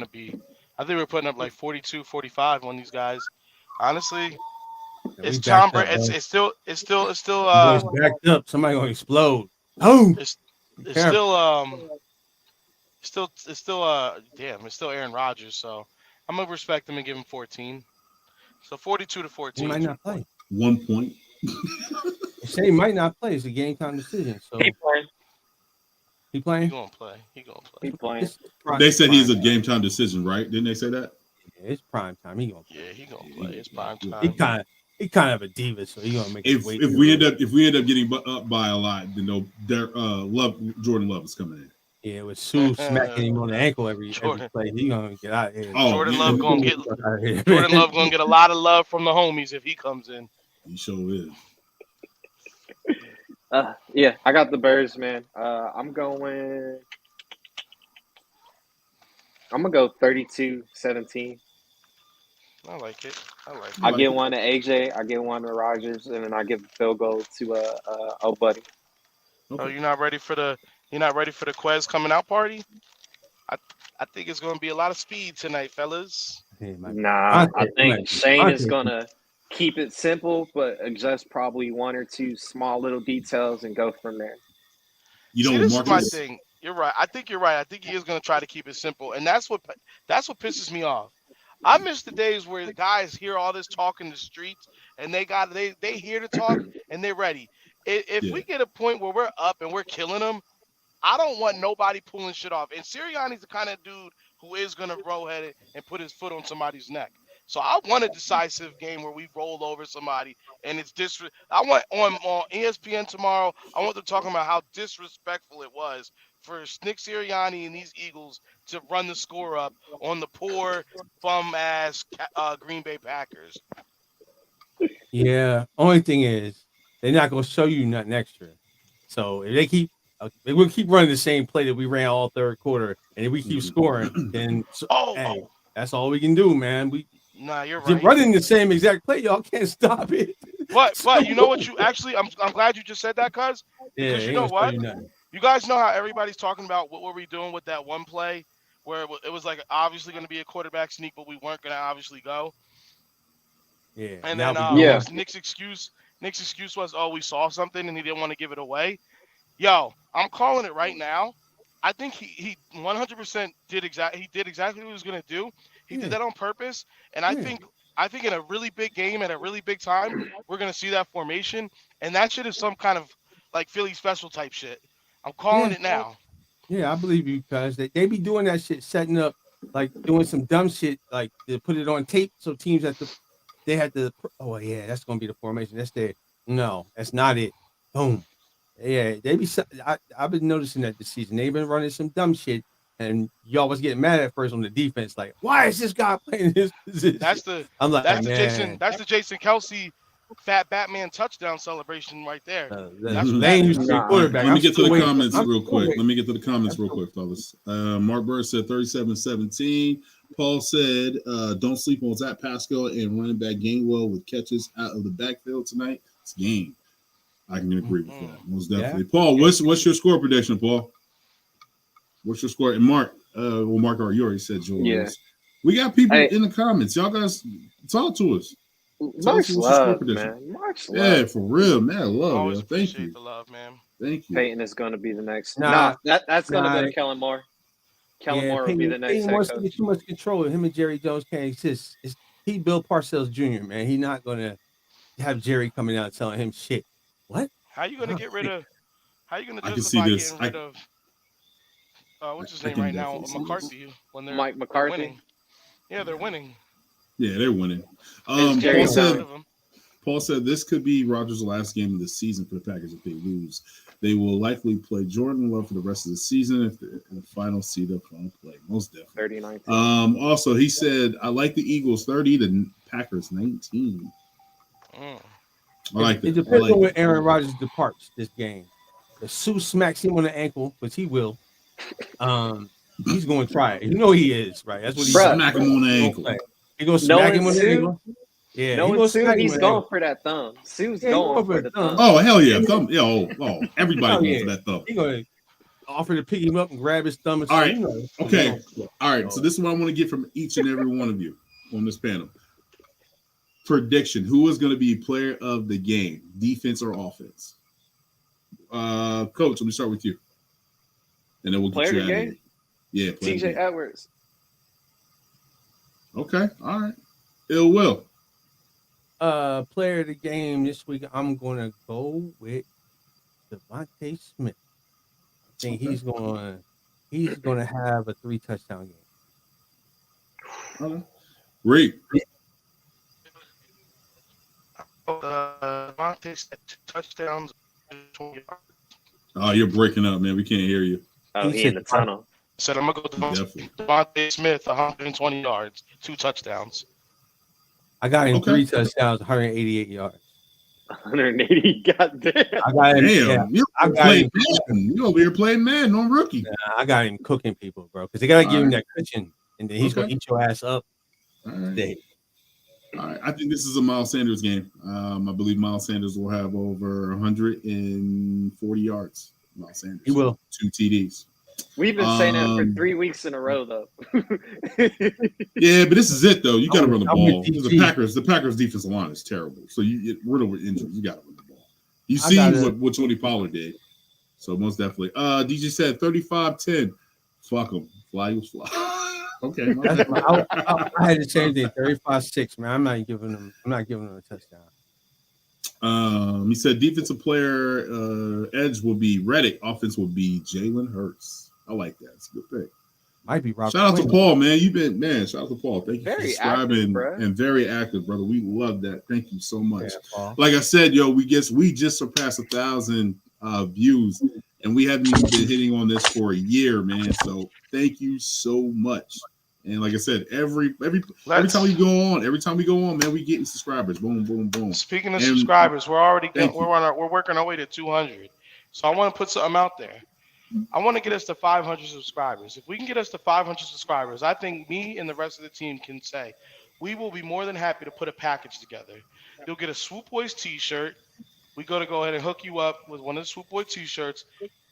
[SPEAKER 4] putting up like 42, 45 on these guys. Honestly, it's Tom Brady. It's still
[SPEAKER 5] boys backed up. Somebody gonna explode. Oh,
[SPEAKER 4] it's still damn, it's still Aaron Rodgers, so I'm gonna respect him and give him 14. So 42-14.
[SPEAKER 5] He might not play.
[SPEAKER 1] 1 point.
[SPEAKER 5] They say he might not play. It's a game time decision. So
[SPEAKER 3] He playing.
[SPEAKER 5] He playing?
[SPEAKER 4] He gonna play.
[SPEAKER 3] He playing.
[SPEAKER 1] They said he's a game time decision, right? Didn't they say that?
[SPEAKER 5] Yeah, it's prime time. He gonna play.
[SPEAKER 4] Yeah, he gonna play. It's prime time.
[SPEAKER 5] He kind of a diva, so he gonna make
[SPEAKER 1] if
[SPEAKER 5] wait.
[SPEAKER 1] If we end up getting up by a lot, then Jordan Love is coming in.
[SPEAKER 5] Yeah, with Sue smacking him on the ankle every play, he gonna get out of here.
[SPEAKER 4] Jordan Love gonna get a lot of love from the homies if he comes in.
[SPEAKER 1] He sure is.
[SPEAKER 3] Yeah, I got the Birds, man. I'm gonna go 32-17.
[SPEAKER 4] I like it.
[SPEAKER 3] I get one to AJ, I get one to Rodgers, and then I give a field goal to old buddy.
[SPEAKER 4] Okay. Oh, you're not ready for the Quez coming out party? I think it's gonna be a lot of speed tonight, fellas.
[SPEAKER 3] Nah, I think Shane is gonna keep it simple, but adjust probably one or two small little details and go from there.
[SPEAKER 4] This is my thing. You're right. I think you're right. I think he is going to try to keep it simple, and that's what pisses me off. I miss the days where the guys hear all this talk in the streets, and they hear the talk and they're ready. If we get a point where we're up and we're killing them, I don't want nobody pulling shit off. And Sirianni's the kind of dude who is going to roll-head it and put his foot on somebody's neck. So I want a decisive game where we roll over somebody, and it's I want on ESPN tomorrow. I want them talking about how disrespectful it was for Nick Sirianni and these Eagles to run the score up on the poor bum ass Green Bay Packers.
[SPEAKER 5] Yeah, only thing is they're not gonna show you nothing extra. So if they will keep running the same play that we ran all third quarter, and if we keep scoring, then that's all we can do, man.
[SPEAKER 4] Nah, you're right.
[SPEAKER 5] Running the same exact play, y'all can't stop it.
[SPEAKER 4] But you know what? You actually, I'm glad you just said that, cuz.
[SPEAKER 5] Yeah,
[SPEAKER 4] because you know what? You guys know how everybody's talking about what were we doing with that one play where it was like obviously going to be a quarterback sneak, but we weren't going to obviously go.
[SPEAKER 5] Yeah.
[SPEAKER 4] And then Nick's excuse was, we saw something and he didn't want to give it away. Yo, I'm calling it right now. I think he 100% did exactly what he was going to do. He did that on purpose, and I think in a really big game at a really big time, we're gonna see that formation, and that shit is some kind of like Philly special type shit. I'm calling it now.
[SPEAKER 5] Yeah, I believe you, cuz they be doing that shit, setting up like doing some dumb shit, like they put it on tape so teams that's gonna be the formation. No, that's not it. Boom. Yeah, I've been noticing that this season. They've been running some dumb shit. And y'all was getting mad at first on the defense, like, why is this guy playing this position? That's the
[SPEAKER 4] Jason Kelsey fat Batman touchdown celebration right there.
[SPEAKER 5] Lane used to be quarterback.
[SPEAKER 1] Let me get to the comments real quick, fellas. Mark Bird said 37-17. Paul said, don't sleep on Zach Pascal and running back Gainwell with catches out of the backfield tonight. It's game. I can agree with that. Most definitely. Yeah. Paul, what's your score prediction, Paul? What's your score? And Mark, Mark, you already said yours. Yeah. We got people in the comments. Y'all guys talk to us.
[SPEAKER 3] Much love, man. Much love.
[SPEAKER 1] Yeah, for real, man. Love, yo. Thank you.
[SPEAKER 4] The love, man.
[SPEAKER 1] Thank you.
[SPEAKER 3] Peyton is going to be the next. That's going to be Kellen Moore. Kellen Moore will be the next.
[SPEAKER 5] Peyton wants to get too much control. Him and Jerry Jones can't exist. He Bill Parcells Jr., man. He's not going to have Jerry coming out telling him shit. What?
[SPEAKER 4] How you going to get rid of? How you going to justify getting rid of? What's his name right now? McCarthy. When they're
[SPEAKER 3] Mike McCarthy.
[SPEAKER 4] Winning. Yeah, they're winning.
[SPEAKER 1] Yeah, they're winning. Paul said this could be Rodgers' last game of the season for the Packers if they lose. They will likely play Jordan Love for the rest of the season if they're in the final seed up on play. Most definitely.
[SPEAKER 3] 30-19.
[SPEAKER 1] Also, he said, I like the Eagles 30, the Packers 19. I like that.
[SPEAKER 5] It depends on when Aaron Rodgers departs this game. If Sue smacks him on the ankle, which he will, he's going to try it. You know he is, right? That's what he's
[SPEAKER 1] going to smack him on the ankle.
[SPEAKER 5] He's going to smack him on the ankle.
[SPEAKER 3] Yeah, knowing Sue, he's going for that thumb. Sue's going for the thumb.
[SPEAKER 1] Oh, hell yeah. Thumb. Oh, everybody going for that thumb.
[SPEAKER 5] He's going to offer to pick him up and grab his thumb. And
[SPEAKER 1] all right. Okay. All right. So this is what I want to get from each and every one of you on this panel. Prediction. Who is going to be player of the game? Defense or offense? Coach, let me start with you. And then we'll get you out of here. Yeah.
[SPEAKER 3] TJ Edwards.
[SPEAKER 1] Okay. All right. Ill Will.
[SPEAKER 5] Player of the game this week, I'm going to go with Devontae Smith. I think he's going to have a 3 touchdown game.
[SPEAKER 1] Great.
[SPEAKER 4] Devontae 2 touchdowns.
[SPEAKER 1] Oh, you're breaking up, man. We can't hear you.
[SPEAKER 3] Oh, he in the tunnel.
[SPEAKER 4] Said I'm gonna go Devontae Smith, 120 yards, 2 touchdowns.
[SPEAKER 5] I got him 3 touchdowns, 188 yards.
[SPEAKER 3] 180, goddamn.
[SPEAKER 5] I got him.
[SPEAKER 1] Damn, you over here playing man, no rookie.
[SPEAKER 5] I got him cooking people, bro, because they gotta give him that cushion, and then he's gonna eat your ass up.
[SPEAKER 1] All right. All right. I think this is a Miles Sanders game. I believe Miles Sanders will have over 140 yards. Miles Sanders.
[SPEAKER 5] He will.
[SPEAKER 1] 2 TDs.
[SPEAKER 3] We've been saying that for 3 weeks in a row, though.
[SPEAKER 1] Yeah, but this is it, though. You got to run the ball. The Packers' defensive line is terrible. So we're with injuries. You got to run the ball. You see what Tony Pollard did. So most definitely. DJ said 35-10. Fuck them. Fly was fly. Okay.
[SPEAKER 5] I had the same thing. 35-6, man. I'm not giving them a touchdown.
[SPEAKER 1] He said defensive player edge will be Reddick. Offense will be Jalen Hurts. I like that. It's a good pick.
[SPEAKER 5] Might be Robert.
[SPEAKER 1] Shout out to Paul, man. Shout out to Paul. Thank you
[SPEAKER 3] for
[SPEAKER 1] subscribing and very active, brother. We love that. Thank you so much. Yeah, like I said, we just surpassed 1,000 views, and we haven't even been hitting on this for a year, man. So thank you so much. And like I said, every time we go on, man, we getting subscribers. Boom, boom, boom.
[SPEAKER 4] Speaking of subscribers, we're working our way to 200. So I want to put something out there. I want to get us to 500 subscribers. If we can get us to 500 subscribers, I think me and the rest of the team can say we will be more than happy to put a package together. You'll get a Swoop Boys t-shirt. We go ahead and hook you up with one of the Swoop Boys t-shirts,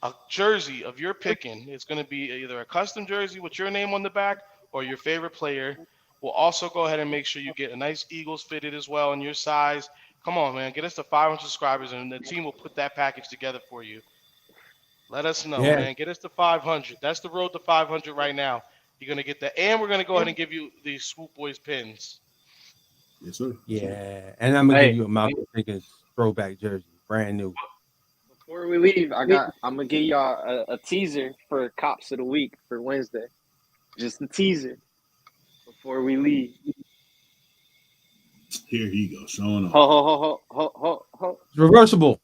[SPEAKER 4] a jersey of your picking. It's going to be either a custom jersey with your name on the back or your favorite player. We'll also go ahead and make sure you get a nice Eagles fitted as well in your size. Come on, man. Get us to 500 subscribers, and the team will put that package together for you. Let us know, man. Get us to 500. That's the road to 500 right now. You're going to get that. And we're going to go ahead and give you the Swoop Boys pins.
[SPEAKER 1] Yes, sir.
[SPEAKER 5] Yeah. And I'm going to give you a Malcolm Jenkins throwback jersey. Brand new.
[SPEAKER 3] Before we leave, I'm going to give y'all a teaser for Cops of the Week for Wednesday. Just a teaser before we leave.
[SPEAKER 1] Here he goes, showing up.
[SPEAKER 3] Ho.
[SPEAKER 5] It's reversible.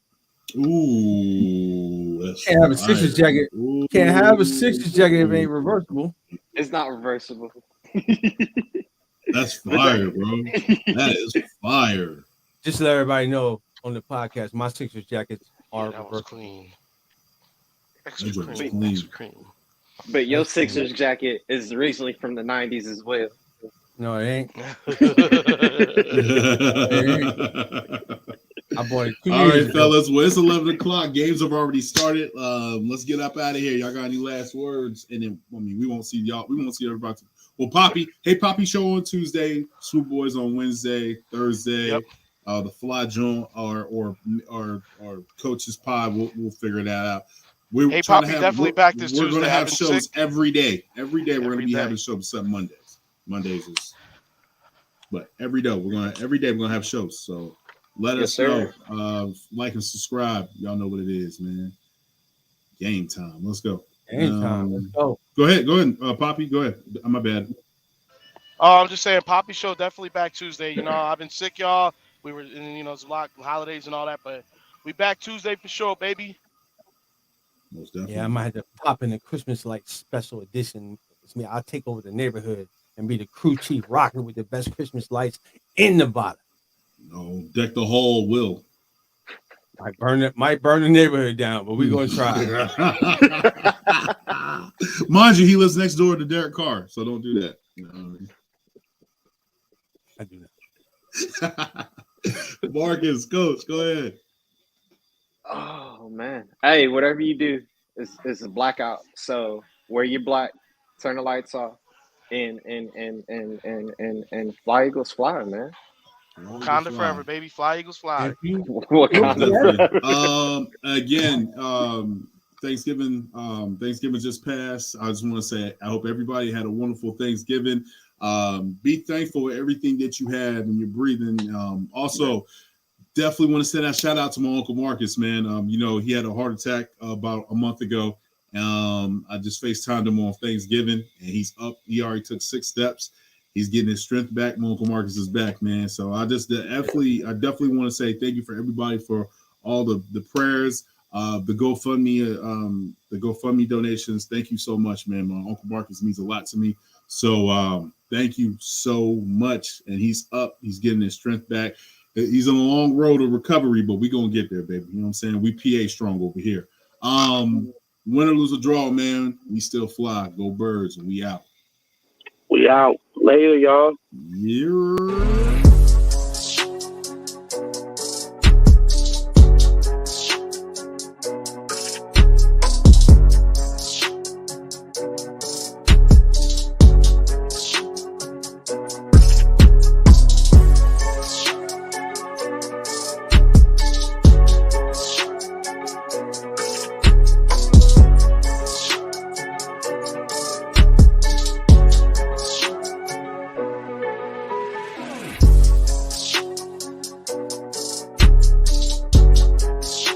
[SPEAKER 1] Ooh, that's
[SPEAKER 5] can't have a Sixers jacket. Ooh. Can't have a Sixers jacket if it ain't reversible.
[SPEAKER 3] It's not reversible.
[SPEAKER 1] That's fire, bro. That is fire.
[SPEAKER 5] Just to let everybody know on the podcast, my Sixers jackets are reversible.
[SPEAKER 4] Clean.
[SPEAKER 3] Extra clean. But your Sixers jacket is originally from the 90s as well.
[SPEAKER 5] No, it ain't. I bought it 2
[SPEAKER 1] All
[SPEAKER 5] years
[SPEAKER 1] right,
[SPEAKER 5] ago.
[SPEAKER 1] fellas. Well, it's 11 o'clock. Games have already started. Let's get up out of here. Y'all got any last words? And then, we won't see y'all. We won't see everybody. Well, Poppy. Hey, Poppy show on Tuesday. Swoop Boys on Wednesday, Thursday. Yep. The Fly Joint or Coach's Pod. We'll figure that out.
[SPEAKER 4] Hey, Poppy, definitely back this Tuesday.
[SPEAKER 1] We're going to have shows every day. Every day we're going to be having shows except Mondays. Mondays is, but every day we're gonna have shows. So let us know. Like and subscribe. Y'all know what it is, man. Game time. Let's go.
[SPEAKER 5] Game time. Let's go.
[SPEAKER 1] Go ahead, Poppy. Go ahead. My bad.
[SPEAKER 4] I'm just saying, Poppy show definitely back Tuesday. I've been sick, y'all. We were, it's a lot of holidays and all that, but we back Tuesday for sure, baby.
[SPEAKER 1] Most definitely.
[SPEAKER 5] Yeah, I might have to pop in a Christmas light special edition. It's me. I'll take over the neighborhood and be the crew chief rocking with the best Christmas lights in Nevada.
[SPEAKER 1] No, deck the hall, Will.
[SPEAKER 5] Might burn the neighborhood down, but we're gonna try.
[SPEAKER 1] Mind you, he lives next door to Derek Carr, so don't do that. You know what I mean?
[SPEAKER 5] I do
[SPEAKER 1] that. Marcus, coach, go ahead.
[SPEAKER 3] Oh man. Hey, whatever you do is a blackout. So wear your black, turn the lights off, and fly Eagles fly, man.
[SPEAKER 4] Wakanda forever, baby. Fly Eagles fly.
[SPEAKER 3] Wakanda
[SPEAKER 1] forever. Again, Thanksgiving just passed. I just want to say I hope everybody had a wonderful Thanksgiving. Be thankful for everything that you have and you're breathing. Also, definitely want to send a shout out to my Uncle Marcus, man. You know, he had a heart attack about a month ago. I just FaceTimed him on Thanksgiving, and he's up. He already took 6 steps. He's getting his strength back. My Uncle Marcus is back, man. So I definitely want to say thank you for everybody for all the prayers, the GoFundMe donations. Thank you so much, man. My Uncle Marcus means a lot to me. So thank you so much. And he's up. He's getting his strength back. He's on a long road of recovery, but we're going to get there, baby. You know what I'm saying? We PA strong over here. Win or lose or draw, man, we still fly. Go Birds. We out.
[SPEAKER 6] We out. Later, y'all.
[SPEAKER 1] Yeah.